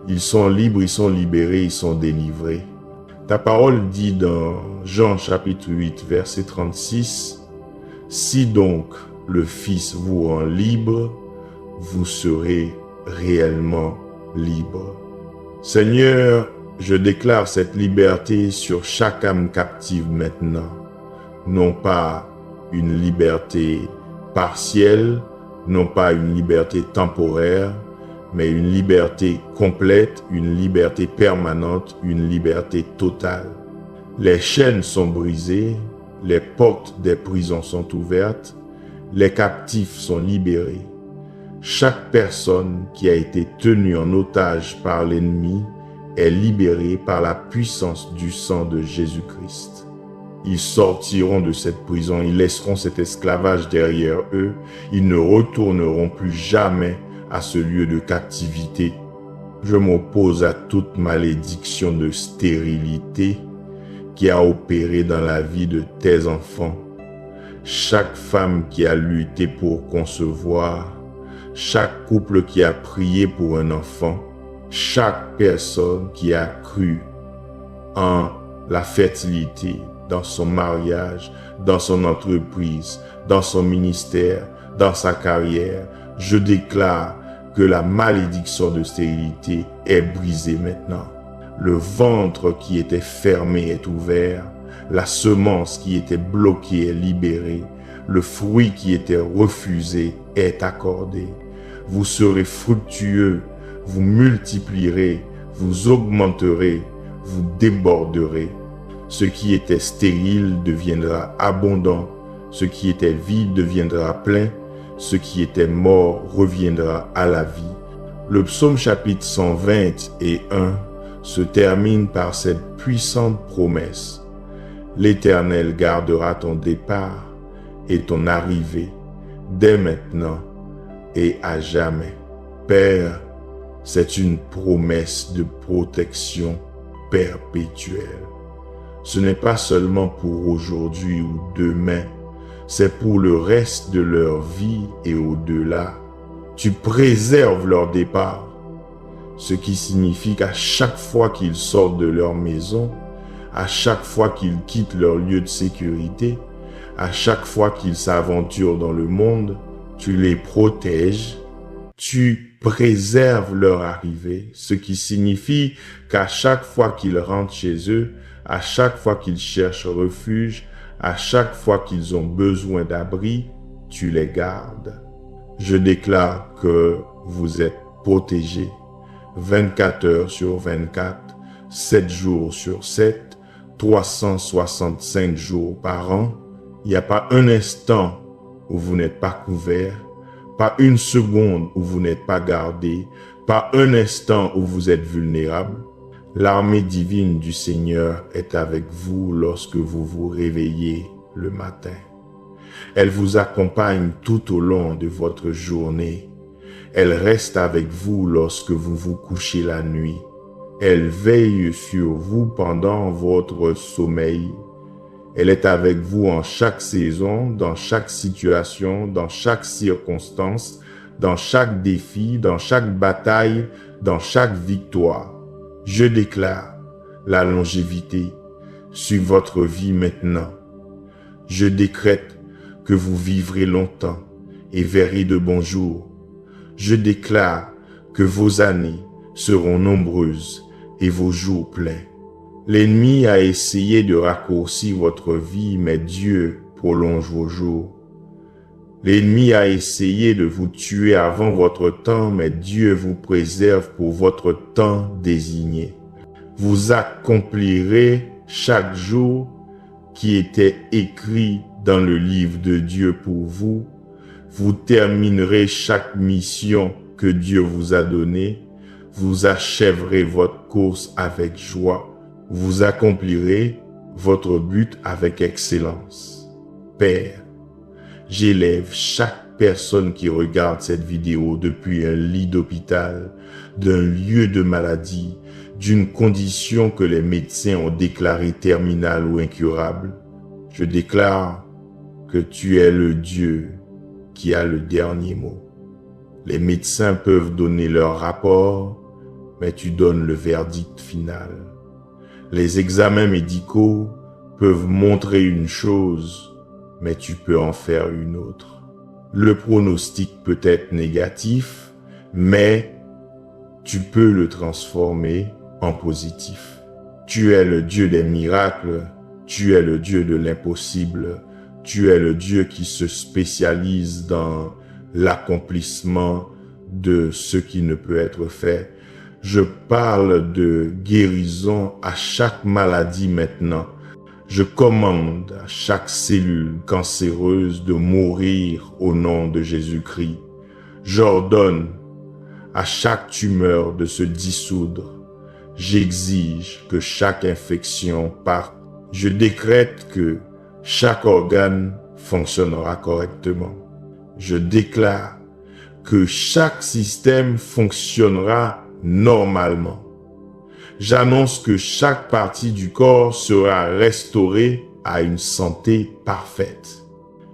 Ils sont libres, ils sont libérés, ils sont délivrés. Ta parole dit dans Jean chapitre 8, verset 36, « Si donc le Fils vous rend libre, vous serez réellement libre. » Seigneur, je déclare cette liberté sur chaque âme captive maintenant. Non pas une liberté partielle, non pas une liberté temporaire, mais une liberté complète, une liberté permanente, une liberté totale. Les chaînes sont brisées, les portes des prisons sont ouvertes, les captifs sont libérés. Chaque personne qui a été tenue en otage par l'ennemi est libérée par la puissance du sang de Jésus-Christ. Ils sortiront de cette prison, ils laisseront cet esclavage derrière eux, ils ne retourneront plus jamais à ce lieu de captivité. Je m'oppose à toute malédiction de stérilité qui a opéré dans la vie de tes enfants. Chaque femme qui a lutté pour concevoir, chaque couple qui a prié pour un enfant, chaque personne qui a cru en la fertilité dans son mariage, dans son entreprise, dans son ministère, dans sa carrière, je déclare que la malédiction de stérilité est brisée maintenant. Le ventre qui était fermé est ouvert, la semence qui était bloquée est libérée, le fruit qui était refusé est accordé. Vous serez fructueux, vous multiplierez, vous augmenterez, vous déborderez. Ce qui était stérile deviendra abondant, ce qui était vide deviendra plein, ce qui était mort reviendra à la vie. Le psaume chapitre 121 se termine par cette puissante promesse. L'Éternel gardera ton départ et ton arrivée, dès maintenant et à jamais. Père, c'est une promesse de protection perpétuelle. Ce n'est pas seulement pour aujourd'hui ou demain, c'est pour le reste de leur vie et au-delà. Tu préserves leur départ, ce qui signifie qu'à chaque fois qu'ils sortent de leur maison, à chaque fois qu'ils quittent leur lieu de sécurité, à chaque fois qu'ils s'aventurent dans le monde, tu les protèges, tu préserves leur arrivée, ce qui signifie qu'à chaque fois qu'ils rentrent chez eux, à chaque fois qu'ils cherchent refuge, à chaque fois qu'ils ont besoin d'abri, tu les gardes. Je déclare que vous êtes protégés 24 heures sur 24, 7 jours sur 7, 365 jours par an. Il n'y a pas un instant où vous n'êtes pas couvert, pas une seconde où vous n'êtes pas gardé, pas un instant où vous êtes vulnérable. L'armée divine du Seigneur est avec vous lorsque vous vous réveillez le matin. Elle vous accompagne tout au long de votre journée. Elle reste avec vous lorsque vous vous couchez la nuit. Elle veille sur vous pendant votre sommeil. Elle est avec vous en chaque saison, dans chaque situation, dans chaque circonstance, dans chaque défi, dans chaque bataille, dans chaque victoire. Je déclare la longévité sur votre vie maintenant. Je décrète que vous vivrez longtemps et verrez de bons jours. Je déclare que vos années seront nombreuses et vos jours pleins. L'ennemi a essayé de raccourcir votre vie, mais Dieu prolonge vos jours. L'ennemi a essayé de vous tuer avant votre temps, mais Dieu vous préserve pour votre temps désigné. Vous accomplirez chaque jour qui était écrit dans le livre de Dieu pour vous. Vous terminerez chaque mission que Dieu vous a donnée. Vous achèverez votre course avec joie. Vous accomplirez votre but avec excellence. Père, j'élève chaque personne qui regarde cette vidéo depuis un lit d'hôpital, d'un lieu de maladie, d'une condition que les médecins ont déclarée terminale ou incurable. Je déclare que tu es le Dieu qui a le dernier mot. Les médecins peuvent donner leur rapport, mais tu donnes le verdict final. Les examens médicaux peuvent montrer une chose, mais tu peux en faire une autre. Le pronostic peut être négatif, mais tu peux le transformer en positif. Tu es le Dieu des miracles, tu es le Dieu de l'impossible, tu es le Dieu qui se spécialise dans l'accomplissement de ce qui ne peut être fait. Je parle de guérison à chaque maladie maintenant. Je commande à chaque cellule cancéreuse de mourir au nom de Jésus-Christ. J'ordonne à chaque tumeur de se dissoudre. J'exige que chaque infection parte. Je décrète que chaque organe fonctionnera correctement. Je déclare que chaque système fonctionnera normalement. J'annonce que chaque partie du corps sera restaurée à une santé parfaite.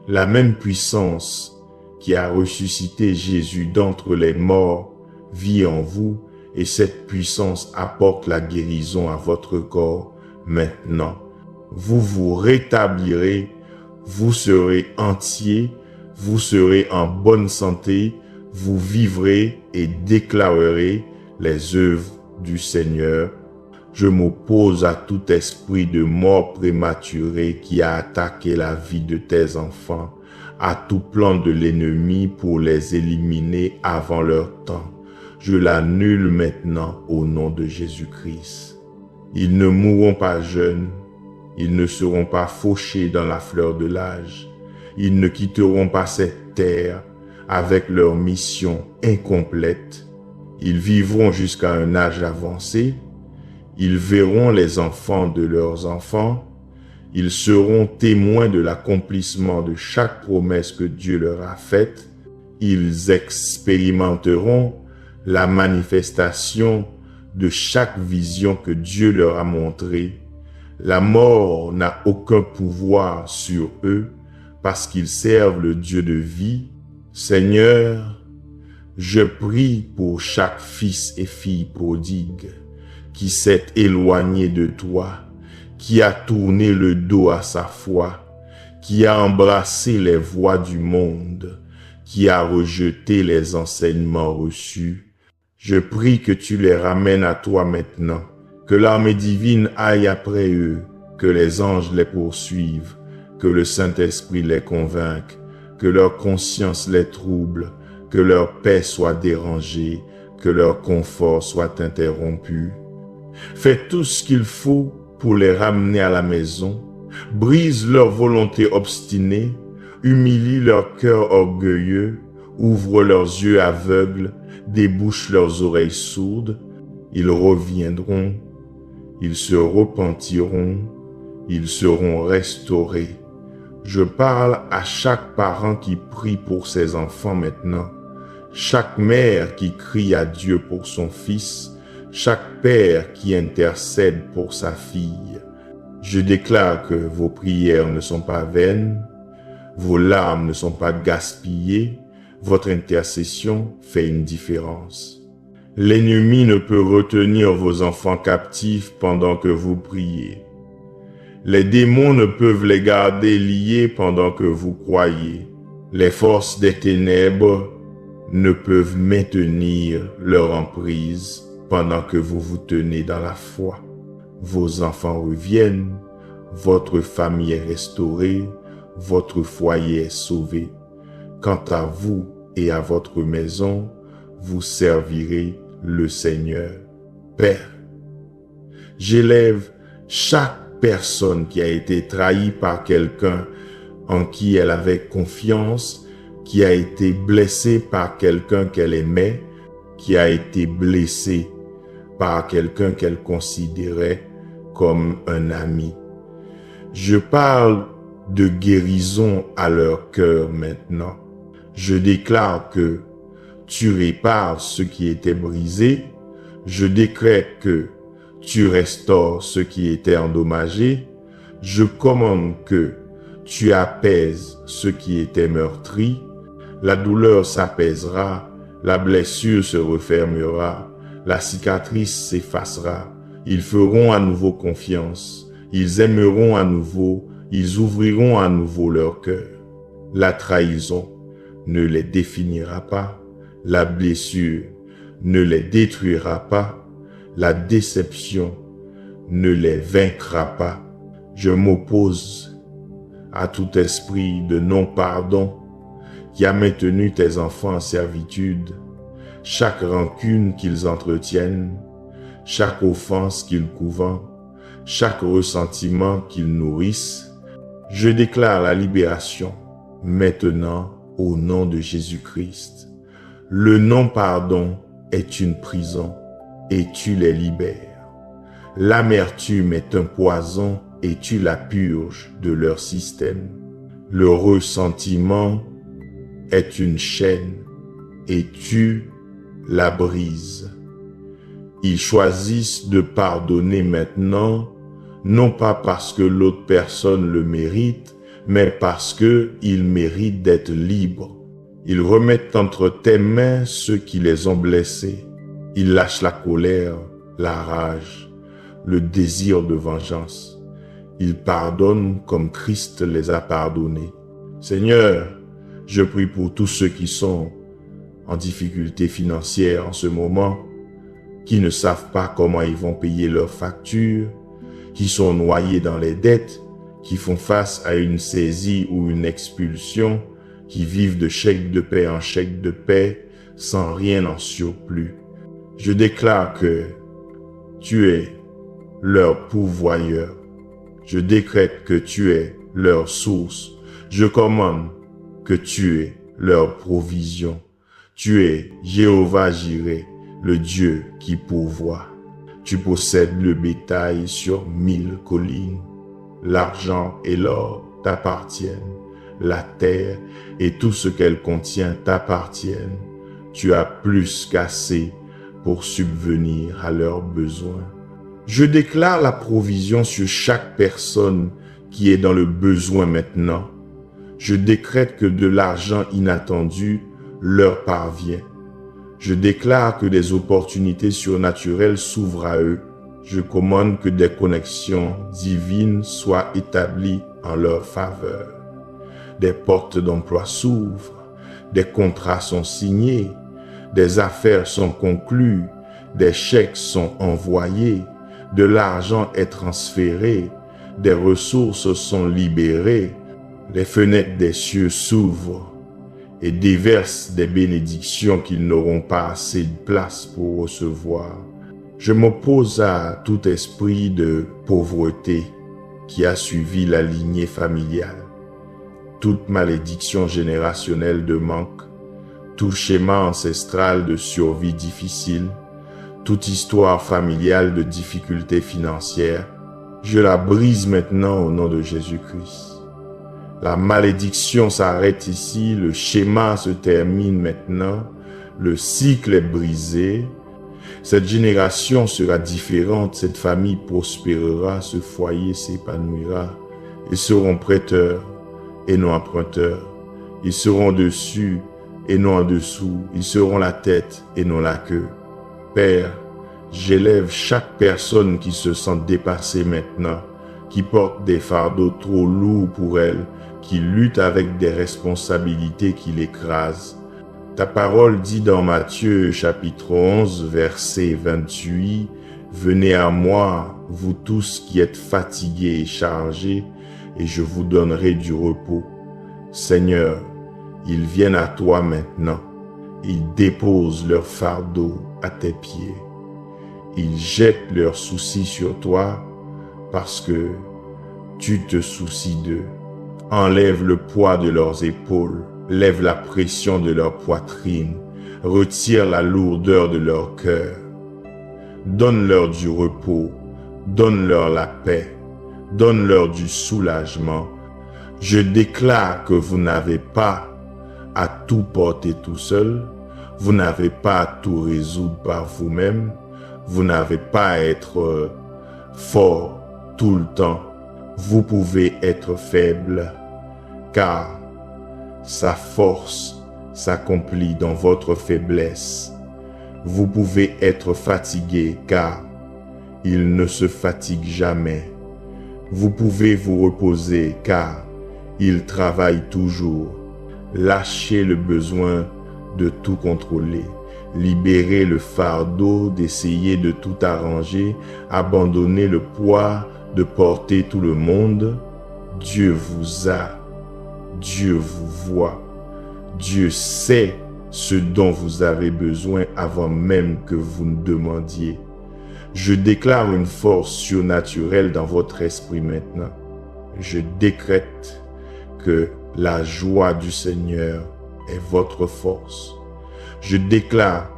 La même puissance qui a ressuscité Jésus d'entre les morts vit en vous et cette puissance apporte la guérison à votre corps maintenant. Vous vous rétablirez, vous serez entier, vous serez en bonne santé, vous vivrez et déclarerez les œuvres du Seigneur. Je m'oppose à tout esprit de mort prématurée qui a attaqué la vie de tes enfants, à tout plan de l'ennemi pour les éliminer avant leur temps. Je l'annule maintenant au nom de Jésus-Christ. Ils ne mourront pas jeunes, ils ne seront pas fauchés dans la fleur de l'âge, ils ne quitteront pas cette terre avec leur mission incomplète. Ils vivront jusqu'à un âge avancé, ils verront les enfants de leurs enfants, ils seront témoins de l'accomplissement de chaque promesse que Dieu leur a faite, ils expérimenteront la manifestation de chaque vision que Dieu leur a montrée. La mort n'a aucun pouvoir sur eux parce qu'ils servent le Dieu de vie. Seigneur, je prie pour chaque fils et fille prodigue qui s'est éloigné de toi, qui a tourné le dos à sa foi, qui a embrassé les voies du monde, qui a rejeté les enseignements reçus. Je prie que tu les ramènes à toi maintenant, que l'armée divine aille après eux, que les anges les poursuivent, que le Saint-Esprit les convainque, que leur conscience les trouble, que leur paix soit dérangée, que leur confort soit interrompu. Fais tout ce qu'il faut pour les ramener à la maison, brise leur volonté obstinée, humilie leur cœur orgueilleux, ouvre leurs yeux aveugles, débouche leurs oreilles sourdes. Ils reviendront, ils se repentiront, ils seront restaurés. Je parle à chaque parent qui prie pour ses enfants maintenant. chaque mère qui crie à Dieu pour son fils, chaque père qui intercède pour sa fille. Je déclare que vos prières ne sont pas vaines, vos larmes ne sont pas gaspillées, votre intercession fait une différence. L'ennemi ne peut retenir vos enfants captifs pendant que vous priez. Les démons ne peuvent les garder liés pendant que vous croyez. Les forces des ténèbres ne peuvent maintenir leur emprise pendant que vous vous tenez dans la foi. Vos enfants reviennent, votre famille est restaurée, votre foyer est sauvé. Quant à vous et à votre maison, vous servirez le Seigneur. Père, j'élève chaque personne qui a été trahie par quelqu'un en qui elle avait confiance, qui a été blessée par quelqu'un qu'elle aimait, qui a été blessée par quelqu'un qu'elle considérait comme un ami. Je parle de guérison à leur cœur maintenant. Je déclare que tu répares ce qui était brisé. Je décrète que tu restaures ce qui était endommagé. Je commande que tu apaises ce qui était meurtri. La douleur s'apaisera, la blessure se refermera, la cicatrice s'effacera. Ils feront à nouveau confiance, ils aimeront à nouveau, ils ouvriront à nouveau leur cœur. La trahison ne les définira pas, la blessure ne les détruira pas, la déception ne les vaincra pas. Je m'oppose à tout esprit de non-pardon qui a maintenu tes enfants en servitude, chaque rancune qu'ils entretiennent, chaque offense qu'ils couvrent, chaque ressentiment qu'ils nourrissent. Je déclare la libération maintenant au nom de Jésus-Christ. Le non-pardon est une prison et tu les libères. L'amertume est un poison et tu la purges de leur système. Le ressentiment est une chaîne et tu la brises. Ils choisissent de pardonner maintenant, non pas parce que l'autre personne le mérite, mais parce que ils méritent d'être libres. Ils remettent entre tes mains ceux qui les ont blessés. Ils lâchent la colère, la rage, le désir de vengeance. Ils pardonnent comme Christ les a pardonnés. Seigneur, je prie pour tous ceux qui sont en difficulté financière en ce moment, qui ne savent pas comment ils vont payer leurs factures, qui sont noyés dans les dettes, qui font face à une saisie ou une expulsion, qui vivent de chèque de paie en chèque de paie sans rien en surplus. Je déclare que tu es leur pourvoyeur. Je décrète que tu es leur source. Je commande que tu es leur provision. Tu es Jéhovah Jireh, le Dieu qui pourvoit. Tu possèdes le bétail sur 1000 collines. L'argent et l'or t'appartiennent. La terre et tout ce qu'elle contient t'appartiennent. Tu as plus qu'assez pour subvenir à leurs besoins. Je déclare la provision sur chaque personne qui est dans le besoin maintenant. Je décrète que de l'argent inattendu leur parvient. Je déclare que des opportunités surnaturelles s'ouvrent à eux. Je commande que des connexions divines soient établies en leur faveur. Des portes d'emploi s'ouvrent, des contrats sont signés, des affaires sont conclues, des chèques sont envoyés, de l'argent est transféré, des ressources sont libérées, les fenêtres des cieux s'ouvrent et déversent des bénédictions qu'ils n'auront pas assez de place pour recevoir. Je m'oppose à tout esprit de pauvreté qui a suivi la lignée familiale, toute malédiction générationnelle de manque, tout schéma ancestral de survie difficile, toute histoire familiale de difficultés financières. Je la brise maintenant au nom de Jésus-Christ. La malédiction s'arrête ici, le schéma se termine maintenant, Le cycle est brisé. Cette génération sera différente, cette famille prospérera, ce foyer s'épanouira. Ils seront prêteurs et non emprunteurs. Ils seront dessus et non en dessous. Ils seront la tête et non la queue. Père, j'élève chaque personne qui se sent dépassée maintenant, qui porte des fardeaux trop lourds pour elle, qui lutte avec des responsabilités qui l'écrasent. Ta parole dit dans Matthieu chapitre 11, verset 28, « Venez à moi, vous tous qui êtes fatigués et chargés, et je vous donnerai du repos. » Seigneur, ils viennent à toi maintenant. Ils déposent leurs fardeaux à tes pieds. Ils jettent leurs soucis sur toi parce que tu te soucies d'eux. Enlève le poids de leurs épaules, lève la pression de leur poitrine, retire la lourdeur de leur cœur. Donne-leur du repos, donne-leur la paix, donne-leur du soulagement. Je déclare que vous n'avez pas à tout porter tout seul, vous n'avez pas à tout résoudre par vous-même, vous n'avez pas à être fort tout le temps. Vous pouvez être faible, car sa force s'accomplit dans votre faiblesse. Vous pouvez être fatigué, car il ne se fatigue jamais. Vous pouvez vous reposer, car il travaille toujours. Lâchez le besoin de tout contrôler. Libérez le fardeau d'essayer de tout arranger. Abandonnez le poids de porter tout le monde. Dieu vous a. Dieu vous voit. Dieu sait ce dont vous avez besoin avant même que vous ne demandiez. Je déclare une force surnaturelle dans votre esprit maintenant. Je décrète que la joie du Seigneur est votre force. Je déclare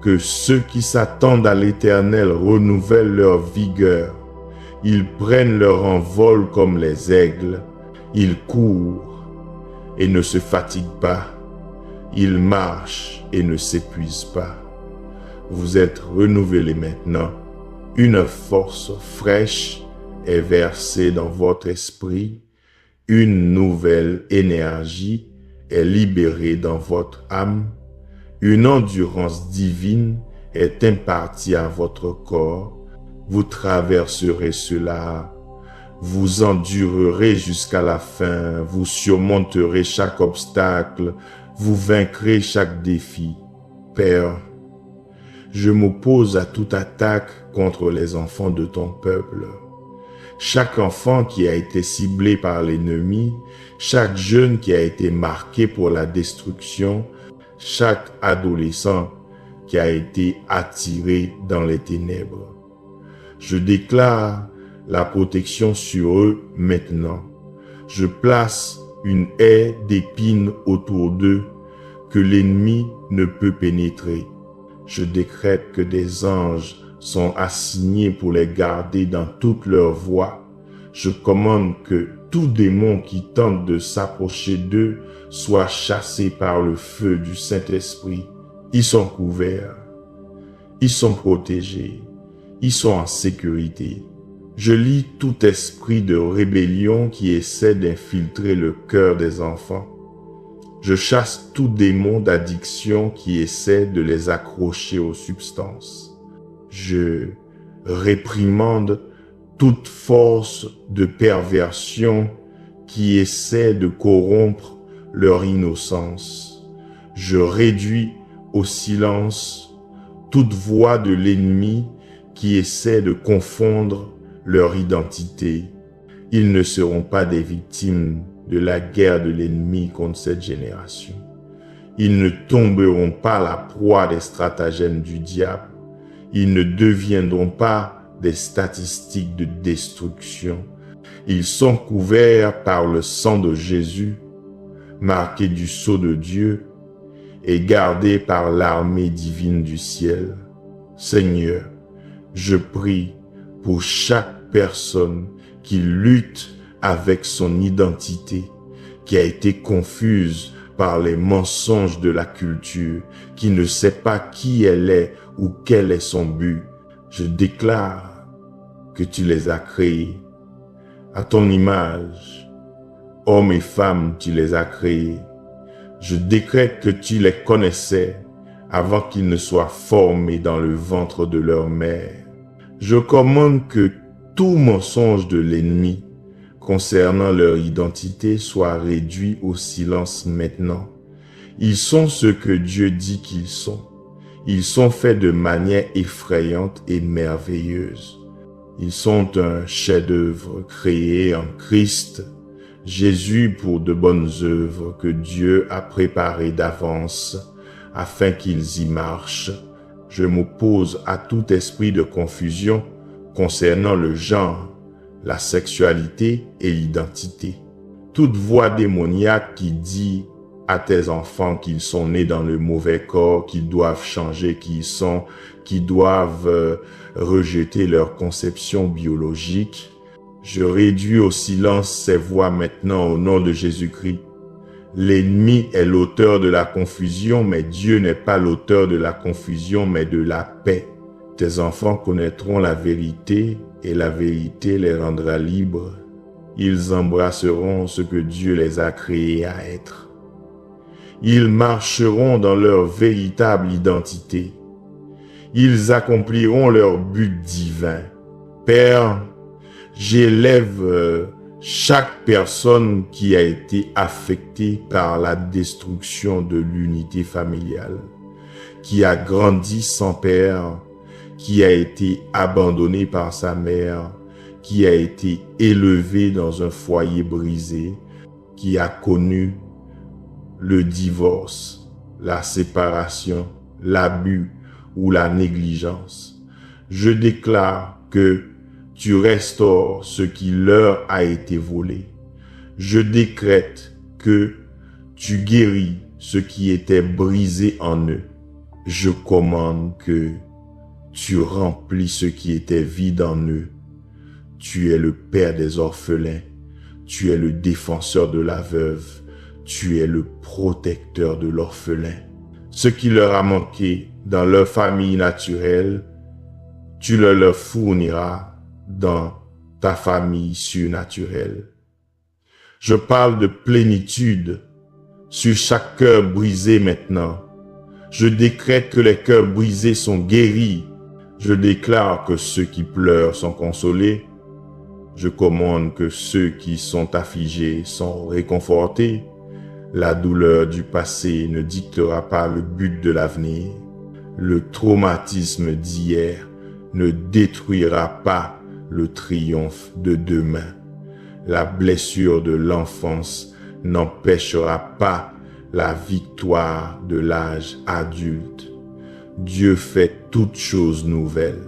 que ceux qui s'attendent à l'Éternel renouvellent leur vigueur. Ils prennent leur envol comme les aigles. Ils courent et ne se fatiguent pas. Ils marchent et ne s'épuisent pas. Vous êtes renouvelés maintenant. Une force fraîche est versée dans votre esprit. Une nouvelle énergie est libérée dans votre âme. Une endurance divine est impartie à votre corps. Vous traverserez cela. Vous endurerez jusqu'à la fin. Vous surmonterez chaque obstacle. Vous vaincrez chaque défi. Père, je m'oppose à toute attaque contre les enfants de ton peuple. Chaque enfant qui a été ciblé par l'ennemi, chaque jeune qui a été marqué pour la destruction, chaque adolescent qui a été attiré dans les ténèbres. Je déclare la protection sur eux maintenant. Je place une haie d'épines autour d'eux que l'ennemi ne peut pénétrer. Je décrète que des anges sont assignés pour les garder dans toutes leurs voies. Je commande que tout démon qui tente de s'approcher d'eux soit chassé par le feu du Saint-Esprit. Ils sont couverts, ils sont protégés, ils sont en sécurité. Je lis tout esprit de rébellion qui essaie d'infiltrer le cœur des enfants. Je chasse tout démon d'addiction qui essaie de les accrocher aux substances. Je réprimande toute force de perversion qui essaie de corrompre leur innocence. Je réduis au silence toute voix de l'ennemi qui essaie de confondre leur identité. Ils ne seront pas des victimes de la guerre de l'ennemi contre cette génération. Ils ne tomberont pas la proie des stratagèmes du diable. Ils ne deviendront pas des statistiques de destruction. Ils sont couverts par le sang de Jésus, marqués du sceau de Dieu et gardés par l'armée divine du ciel. Seigneur, je prie pour chaque personne qui lutte avec son identité, qui a été confuse par les mensonges de la culture, qui ne sait pas qui elle est ou quel est son but. Je déclare que tu les as créés à ton image. Hommes et femmes, tu les as créés. Je décrète que tu les connaissais avant qu'ils ne soient formés dans le ventre de leur mère. Je commande que tout mensonge de l'ennemi concernant leur identité soit réduit au silence maintenant. Ils sont ce que Dieu dit qu'ils sont. Ils sont faits de manière effrayante et merveilleuse. Ils sont un chef-d'œuvre créé en Christ Jésus pour de bonnes œuvres que Dieu a préparées d'avance afin qu'ils y marchent. Je m'oppose à tout esprit de confusion concernant le genre, la sexualité et l'identité. Toute voix démoniaque qui dit à tes enfants qu'ils sont nés dans le mauvais corps, qu'ils doivent changer qui ils sont, qu'ils doivent rejeter leur conception biologique, je réduis au silence ces voix maintenant au nom de Jésus-Christ. L'ennemi est l'auteur de la confusion, mais Dieu n'est pas l'auteur de la confusion, mais de la paix. Tes enfants connaîtront la vérité et la vérité les rendra libres. Ils embrasseront ce que Dieu les a créés à être. Ils marcheront dans leur véritable identité. Ils accompliront leur but divin. Père, j'élève chaque personne qui a été affectée par la destruction de l'unité familiale, qui a grandi sans père, qui a été abandonné par sa mère, qui a été élevé dans un foyer brisé, qui a connu le divorce, la séparation, l'abus ou la négligence. Je déclare que tu restaures ce qui leur a été volé. Je décrète que tu guéris ce qui était brisé en eux. Je commande que tu remplis ce qui était vide en eux. Tu es le père des orphelins. Tu es le défenseur de la veuve. Tu es le protecteur de l'orphelin. Ce qui leur a manqué dans leur famille naturelle, tu le leur fourniras dans ta famille surnaturelle. Je parle de plénitude sur chaque cœur brisé maintenant. Je décrète que les cœurs brisés sont guéris. Je déclare que ceux qui pleurent sont consolés. Je commande que ceux qui sont affligés sont réconfortés. La douleur du passé ne dictera pas le but de l'avenir. Le traumatisme d'hier ne détruira pas le triomphe de demain. La blessure de l'enfance n'empêchera pas la victoire de l'âge adulte. Dieu fait toutes choses nouvelles.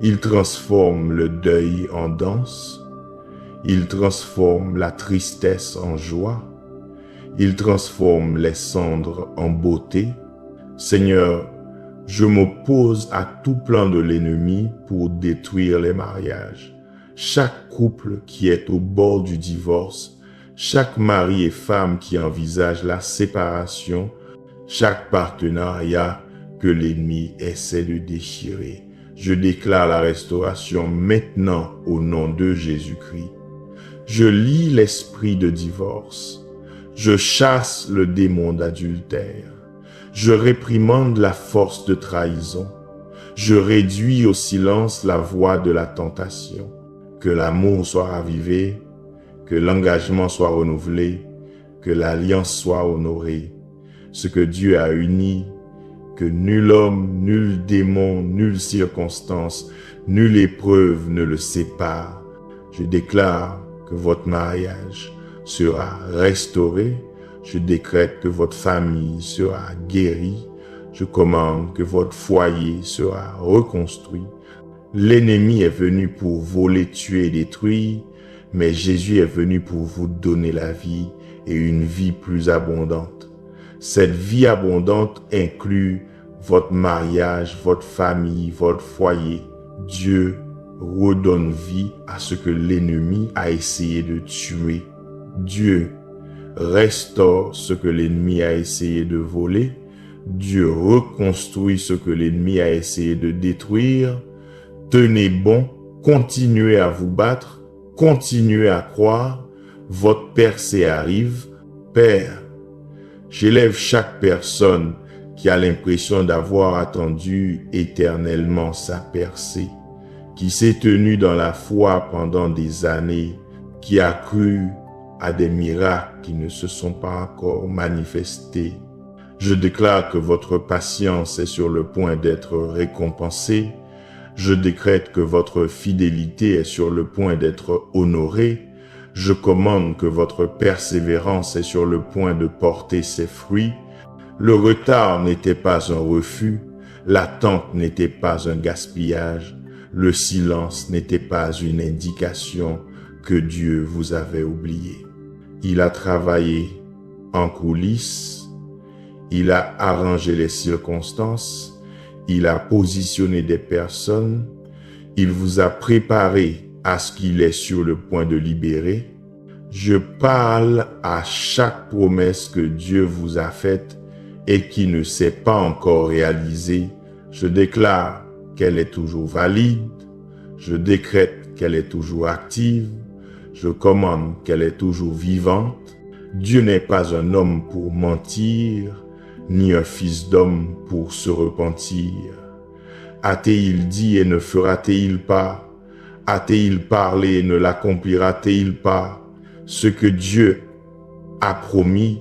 Il transforme le deuil en danse. Il transforme la tristesse en joie. Il transforme les cendres en beauté. Seigneur, je m'oppose à tout plan de l'ennemi pour détruire les mariages. Chaque couple qui est au bord du divorce, chaque mari et femme qui envisage la séparation, chaque partenariat que l'ennemi essaie de déchirer. Je déclare la restauration maintenant au nom de Jésus-Christ. Je lie l'esprit de divorce. Je chasse le démon d'adultère. Je réprimande la force de trahison. Je réduis au silence la voix de la tentation. Que l'amour soit ravivé, que l'engagement soit renouvelé, que l'alliance soit honorée. Ce que Dieu a uni, que nul homme, nul démon, nulle circonstance, nulle épreuve ne le sépare. Je déclare que votre mariage sera restauré. Je décrète que votre famille sera guérie. Je commande que votre foyer sera reconstruit. L'ennemi est venu pour voler, tuer et détruire, mais Jésus est venu pour vous donner la vie et une vie plus abondante. Cette vie abondante inclut votre mariage, votre famille, votre foyer. Dieu redonne vie à ce que l'ennemi a essayé de tuer. Dieu restaure ce que l'ennemi a essayé de voler. Dieu reconstruit ce que l'ennemi a essayé de détruire. Tenez bon, continuez à vous battre, continuez à croire. Votre percée arrive. Père, j'élève chaque personne qui a l'impression d'avoir attendu éternellement sa percée, qui s'est tenu dans la foi pendant des années, qui a cru à des miracles qui ne se sont pas encore manifestés. Je déclare que votre patience est sur le point d'être récompensée. Je décrète que votre fidélité est sur le point d'être honorée. Je commande que votre persévérance est sur le point de porter ses fruits. Le retard n'était pas un refus, l'attente n'était pas un gaspillage, le silence n'était pas une indication que Dieu vous avait oublié. Il a travaillé en coulisses, il a arrangé les circonstances, il a positionné des personnes, il vous a préparé à ce qu'il est sur le point de libérer. Je parle à chaque promesse que Dieu vous a faite et qui ne s'est pas encore réalisée. Je déclare qu'elle est toujours valide. Je décrète qu'elle est toujours active. Je commande qu'elle est toujours vivante. Dieu n'est pas un homme pour mentir, ni un fils d'homme pour se repentir. A-t-il dit et ne fera-t-il pas? A-t-il parlé et ne l'accomplira-t-il pas? Ce que Dieu a promis,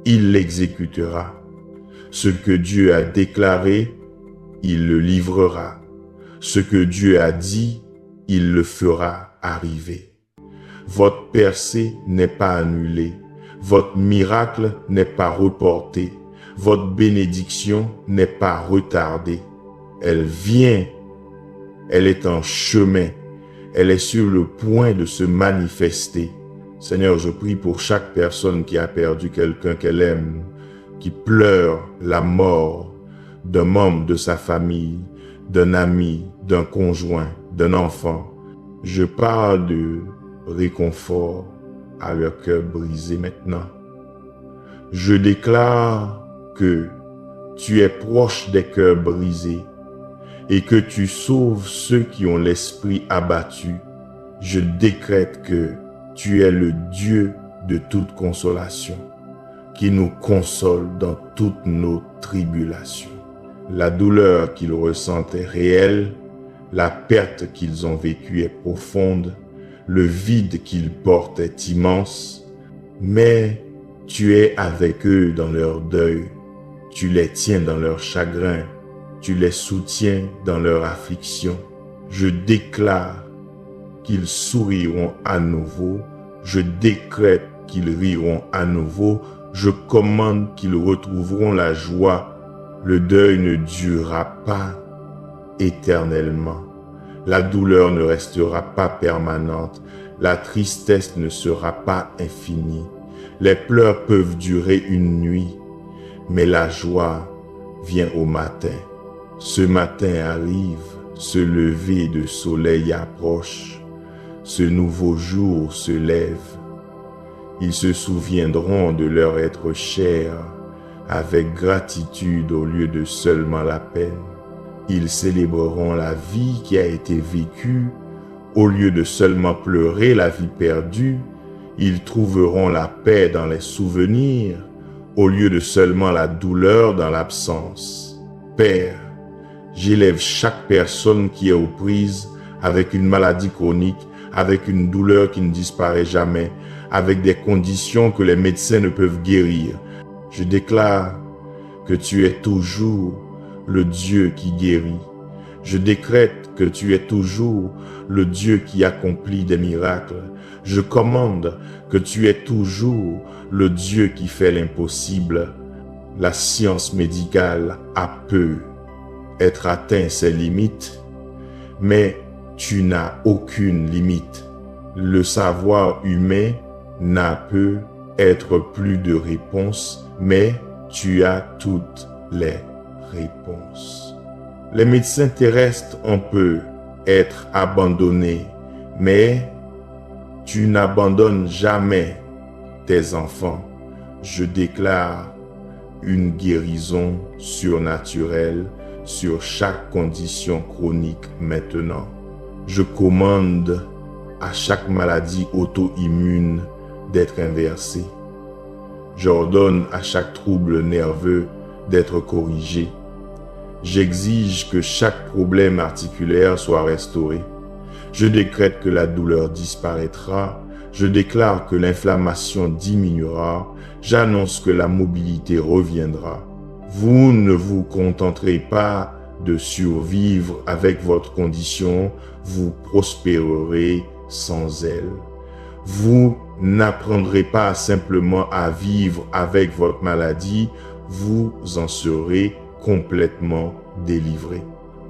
il l'exécutera. Ce que Dieu a déclaré, il le livrera. Ce que Dieu a dit, il le fera arriver. Votre percée n'est pas annulée. Votre miracle n'est pas reporté. Votre bénédiction n'est pas retardée. Elle vient. Elle est en chemin. Elle est sur le point de se manifester. Seigneur, je prie pour chaque personne qui a perdu quelqu'un qu'elle aime, qui pleure la mort d'un membre de sa famille, d'un ami, d'un conjoint, d'un enfant. Je parle de réconfort à leur cœur brisé maintenant. Je déclare que tu es proche des cœurs brisés et que tu sauves ceux qui ont l'esprit abattu. Je décrète que tu es le Dieu de toute consolation, qui nous console dans toutes nos tribulations. La douleur qu'ils ressentent est réelle, la perte qu'ils ont vécue est profonde, le vide qu'ils portent est immense, mais tu es avec eux dans leur deuil, tu les tiens dans leur chagrin, tu les soutiens dans leur affliction. Je déclare qu'ils souriront à nouveau, je décrète qu'ils riront à nouveau, je commande qu'ils retrouveront la joie. Le deuil ne durera pas éternellement. La douleur ne restera pas permanente. La tristesse ne sera pas infinie. Les pleurs peuvent durer une nuit, mais la joie vient au matin. Ce matin arrive, ce lever de soleil approche. Ce nouveau jour se lève. Ils se souviendront de leur être cher avec gratitude au lieu de seulement la peine. Ils célébreront la vie qui a été vécue au lieu de seulement pleurer la vie perdue. Ils trouveront la paix dans les souvenirs au lieu de seulement la douleur dans l'absence. Père, j'élève chaque personne qui est aux prises avec une maladie chronique, avec une douleur qui ne disparaît jamais, avec des conditions que les médecins ne peuvent guérir. Je déclare que tu es toujours le Dieu qui guérit. Je décrète que tu es toujours le Dieu qui accomplit des miracles. Je commande que tu es toujours le Dieu qui fait l'impossible. La science médicale a peu être atteint ses limites, mais tu n'as aucune limite. Le savoir humain n'a peu être plus de réponses, mais tu as toutes les réponses. Les médecins terrestres ont peu être abandonnés, mais tu n'abandonnes jamais tes enfants. Je déclare une guérison surnaturelle sur chaque condition chronique maintenant. Je commande à chaque maladie auto-immune d'être inversée. J'ordonne à chaque trouble nerveux d'être corrigé. J'exige que chaque problème articulaire soit restauré. Je décrète que la douleur disparaîtra. Je déclare que l'inflammation diminuera. J'annonce que la mobilité reviendra. Vous ne vous contenterez pas de survivre avec votre condition, vous prospérerez sans elle. Vous n'apprendrez pas simplement à vivre avec votre maladie, vous en serez complètement délivré.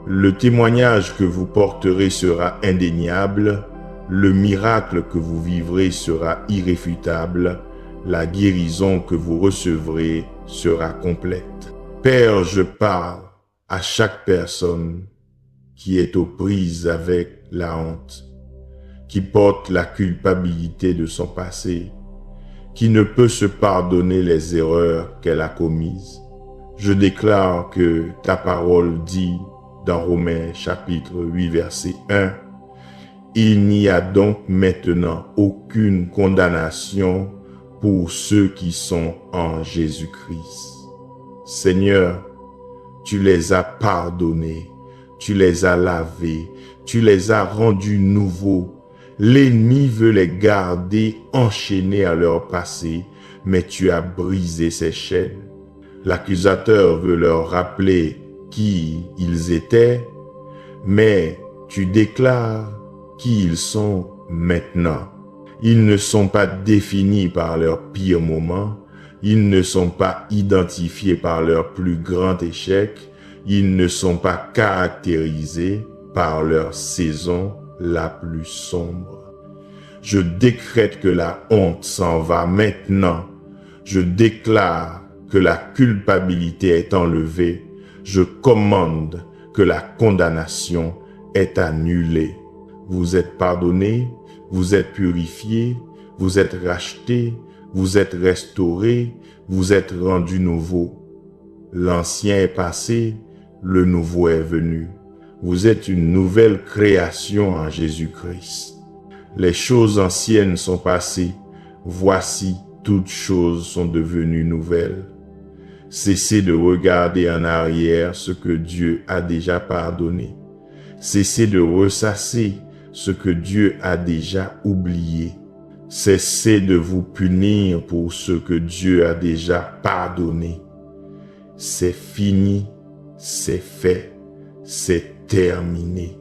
Le témoignage que vous porterez sera indéniable, le miracle que vous vivrez sera irréfutable, la guérison que vous recevrez sera complète. Père, je parle à chaque personne qui est aux prises avec la honte, qui porte la culpabilité de son passé, qui ne peut se pardonner les erreurs qu'elle a commises. Je déclare que ta parole dit dans Romains chapitre 8 verset 1, « Il n'y a donc maintenant aucune condamnation pour ceux qui sont en Jésus-Christ. » Seigneur, tu les as pardonnés, tu les as lavés, tu les as rendus nouveaux. L'ennemi veut les garder enchaînés à leur passé, mais tu as brisé ces chaînes. L'accusateur veut leur rappeler qui ils étaient, mais tu déclares qui ils sont maintenant. Ils ne sont pas définis par leurs pires moments, ils ne sont pas identifiés par leur plus grand échec, ils ne sont pas caractérisés par leur saison la plus sombre. Je décrète que la honte s'en va maintenant. Je déclare que la culpabilité est enlevée. Je commande que la condamnation est annulée. Vous êtes pardonnés, vous êtes purifiés, vous êtes rachetés, vous êtes restaurés, vous êtes rendus nouveaux. L'ancien est passé, le nouveau est venu. Vous êtes une nouvelle création en Jésus-Christ. Les choses anciennes sont passées. Voici, toutes choses sont devenues nouvelles. Cessez de regarder en arrière ce que Dieu a déjà pardonné. Cessez de ressasser ce que Dieu a déjà oublié. Cessez de vous punir pour ce que Dieu a déjà pardonné. C'est fini, c'est fait, c'est terminé.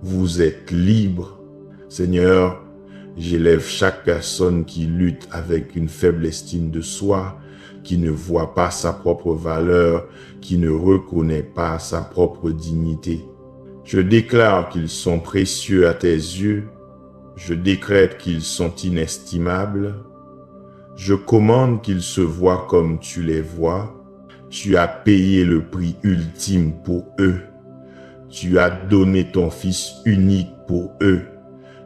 Vous êtes libre. Seigneur, j'élève chaque personne qui lutte avec une faible estime de soi, qui ne voit pas sa propre valeur, qui ne reconnaît pas sa propre dignité. Je déclare qu'ils sont précieux à tes yeux. Je décrète qu'ils sont inestimables. Je commande qu'ils se voient comme tu les vois. Tu as payé le prix ultime pour eux. Tu as donné ton Fils unique pour eux.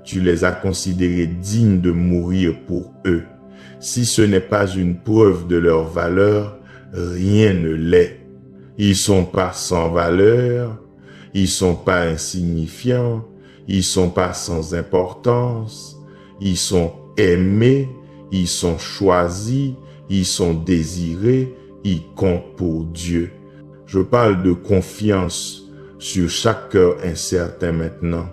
Tu les as considérés dignes de mourir pour eux. Si ce n'est pas une preuve de leur valeur, rien ne l'est. Ils sont pas sans valeur, ils sont pas insignifiants, ils sont pas sans importance, ils sont aimés, ils sont choisis, ils sont désirés, ils comptent pour Dieu. Je parle de confiance sur chaque cœur incertain maintenant.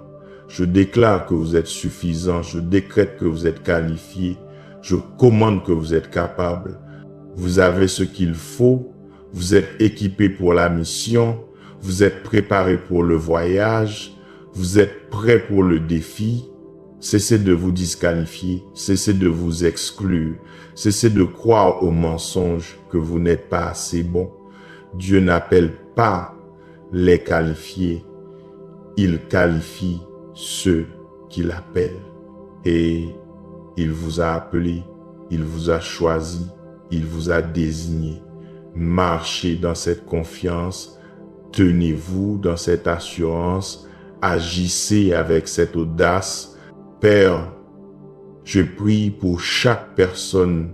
Je déclare que vous êtes suffisant, je décrète que vous êtes qualifié, je commande que vous êtes capable. Vous avez ce qu'il faut, vous êtes équipé pour la mission, vous êtes préparé pour le voyage, vous êtes prêt pour le défi. Cessez de vous disqualifier, cessez de vous exclure, cessez de croire aux mensonges que vous n'êtes pas assez bon. Dieu n'appelle pas les qualifiés, il qualifie ceux qu'il appelle. Et il vous a appelé, il vous a choisi, il vous a désigné. Marchez dans cette confiance, tenez-vous dans cette assurance, agissez avec cette audace. Père, Je prie pour chaque personne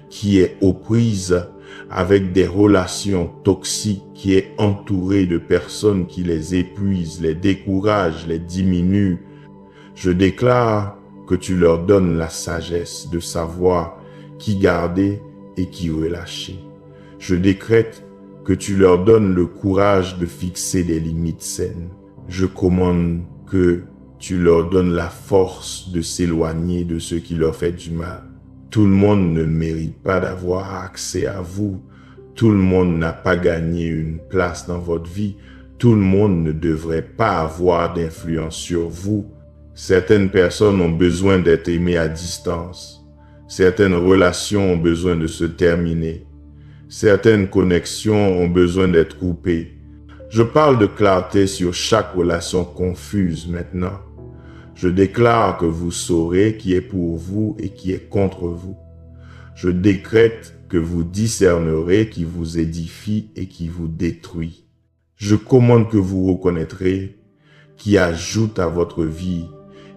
qui est aux prises avec des relations toxiques, qui est entourée de personnes qui les épuisent, les découragent, les diminuent. Je déclare que tu leur donnes la sagesse de savoir qui garder et qui relâcher. Je décrète que tu leur donnes le courage de fixer des limites saines. Je commande que tu leur donnes la force de s'éloigner de ce qui leur fait du mal. Tout le monde ne mérite pas d'avoir accès à vous. Tout le monde n'a pas gagné une place dans votre vie. Tout le monde ne devrait pas avoir d'influence sur vous. Certaines personnes ont besoin d'être aimées à distance. Certaines relations ont besoin de se terminer. Certaines connexions ont besoin d'être coupées. Je parle de clarté sur chaque relation confuse maintenant. Je déclare que vous saurez qui est pour vous et qui est contre vous. Je décrète que vous discernerez qui vous édifie et qui vous détruit. Je commande que vous reconnaîtrez qui ajoute à votre vie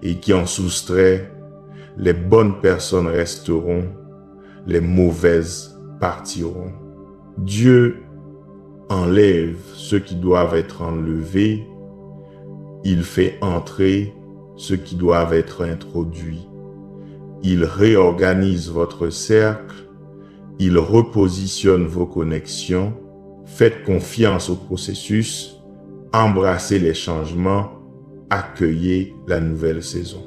et qui en soustrait. Les bonnes personnes resteront, les mauvaises partiront. Dieu enlève ceux qui doivent être enlevés. Il fait entrer ceux qui doivent être introduits. Il réorganise votre cercle. Il repositionne vos connexions. Faites confiance au processus. Embrassez les changements. Accueillez la nouvelle saison.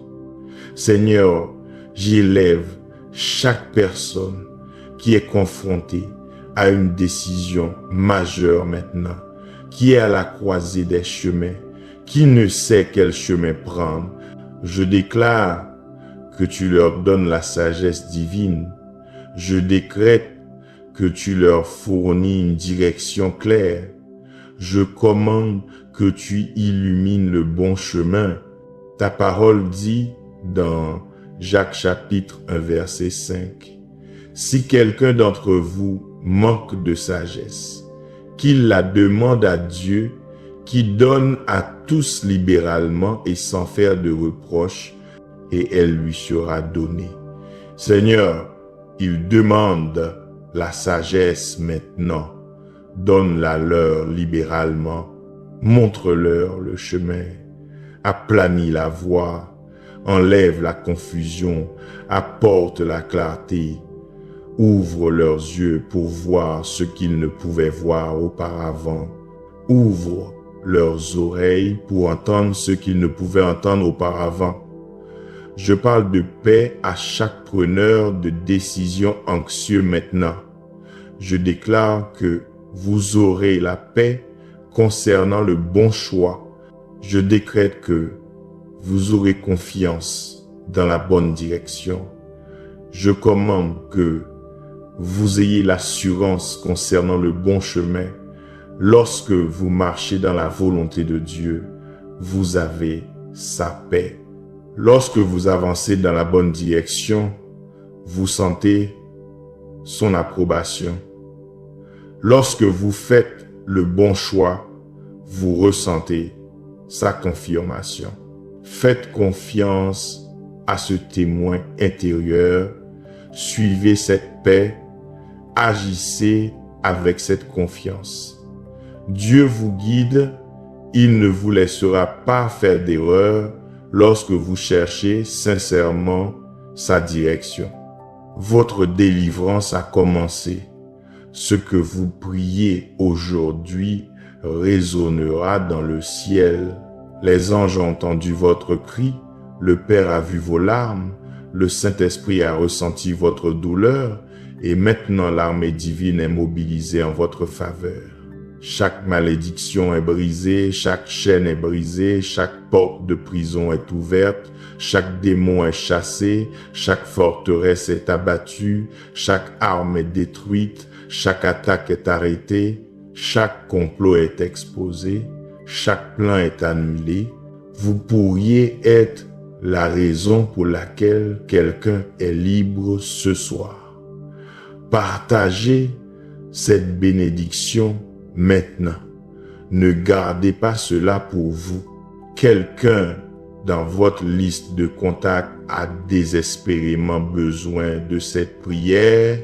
Seigneur, j'élève chaque personne qui est confrontée à une décision majeure maintenant, qui est à la croisée des chemins, qui ne sait quel chemin prendre. Je déclare que tu leur donnes la sagesse divine. Je décrète que tu leur fournis une direction claire. Je commande que tu illumines le bon chemin. Ta parole dit dans Jacques chapitre 1 verset 5, « Si quelqu'un d'entre vous manque de sagesse, qu'il la demande à Dieu, qui donne à tous libéralement et sans faire de reproche, et elle lui sera donnée. » Seigneur, il demande la sagesse maintenant. Donne-la leur libéralement. Montre-leur le chemin. Aplanis la voie. Enlève la confusion. Apporte la clarté. Ouvre leurs yeux pour voir ce qu'ils ne pouvaient voir auparavant. Ouvre leurs oreilles pour entendre ce qu'ils ne pouvaient entendre auparavant. Je parle de paix à chaque preneur de décision anxieux maintenant. Je déclare que vous aurez la paix concernant le bon choix. Je décrète que vous aurez confiance dans la bonne direction. Je commande que vous ayez l'assurance concernant le bon chemin. Lorsque vous marchez dans la volonté de Dieu, vous avez sa paix. Lorsque vous avancez dans la bonne direction, vous sentez son approbation. Lorsque vous faites le bon choix, vous ressentez sa confirmation. Faites confiance à ce témoin intérieur. Suivez cette paix. Agissez avec cette confiance. Dieu vous guide. Il ne vous laissera pas faire d'erreur lorsque vous cherchez sincèrement sa direction. Votre délivrance a commencé. Ce que vous priez aujourd'hui résonnera dans le ciel. Les anges ont entendu votre cri, le Père a vu vos larmes, le Saint-Esprit a ressenti votre douleur et maintenant l'armée divine est mobilisée en votre faveur. Chaque malédiction est brisée, chaque chaîne est brisée, chaque porte de prison est ouverte, chaque démon est chassé, chaque forteresse est abattue, chaque arme est détruite, chaque attaque est arrêtée, chaque complot est exposé, chaque plan est annulé. Vous pourriez être la raison pour laquelle quelqu'un est libre ce soir. Partagez cette bénédiction maintenant. Ne gardez pas cela pour vous. Quelqu'un dans votre liste de contacts a désespérément besoin de cette prière,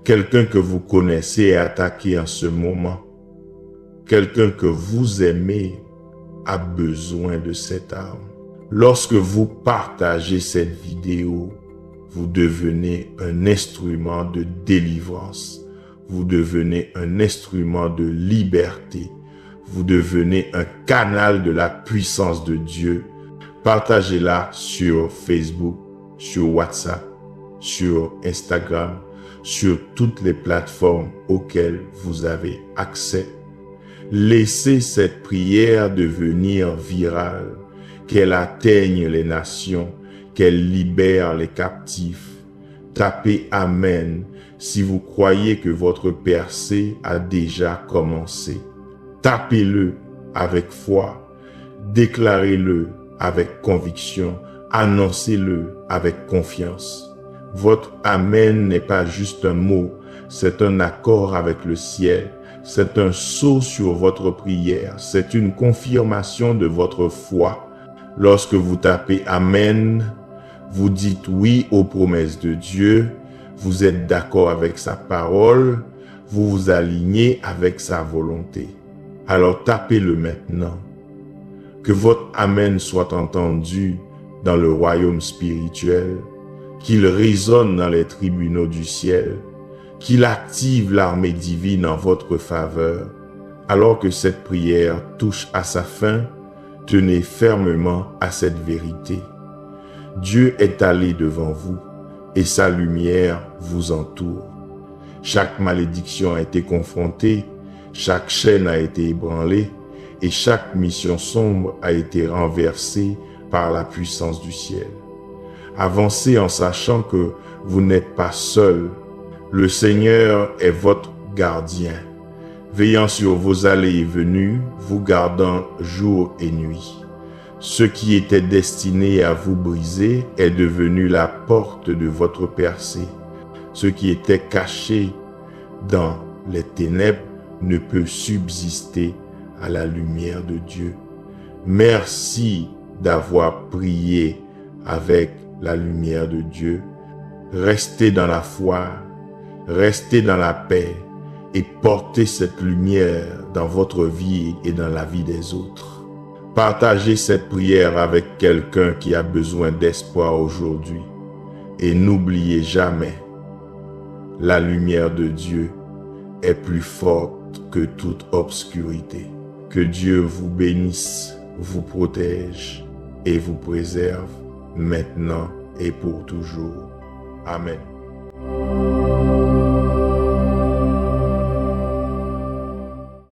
quelqu'un que vous connaissez est attaqué en ce moment, quelqu'un que vous aimez a besoin de cette arme. Lorsque vous partagez cette vidéo, vous devenez un instrument de délivrance. Vous devenez un instrument de liberté. Vous devenez un canal de la puissance de Dieu. Partagez-la sur Facebook, sur WhatsApp, sur Instagram, sur toutes les plateformes auxquelles vous avez accès. Laissez cette prière devenir virale, qu'elle atteigne les nations, qu'elle libère les captifs. Tapez Amen si vous croyez que votre percée a déjà commencé. Tapez-le avec foi, déclarez-le avec conviction, annoncez-le avec confiance. Votre Amen n'est pas juste un mot, c'est un accord avec le ciel, c'est un sceau sur votre prière, c'est une confirmation de votre foi. Lorsque vous tapez Amen, vous dites oui aux promesses de Dieu, vous êtes d'accord avec sa parole, vous vous alignez avec sa volonté. Alors tapez-le maintenant. Que votre Amen soit entendu dans le royaume spirituel, qu'il résonne dans les tribunaux du ciel, qu'il active l'armée divine en votre faveur. Alors que cette prière touche à sa fin, tenez fermement à cette vérité. Dieu est allé devant vous et sa lumière vous entoure. Chaque malédiction a été confrontée, chaque chaîne a été ébranlée et chaque mission sombre a été renversée par la puissance du ciel. Avancez en sachant que vous n'êtes pas seul. Le Seigneur est votre gardien, veillant sur vos allées et venues, vous gardant jour et nuit. Ce qui était destiné à vous briser est devenu la porte de votre percée. Ce qui était caché dans les ténèbres ne peut subsister à la lumière de Dieu. Merci d'avoir prié avec la lumière de Dieu. Restez dans la foi, restez dans la paix et portez cette lumière dans votre vie et dans la vie des autres. Partagez cette prière avec quelqu'un qui a besoin d'espoir aujourd'hui. Et n'oubliez jamais, la lumière de Dieu est plus forte que toute obscurité. Que Dieu vous bénisse, vous protège et vous préserve maintenant et pour toujours. Amen.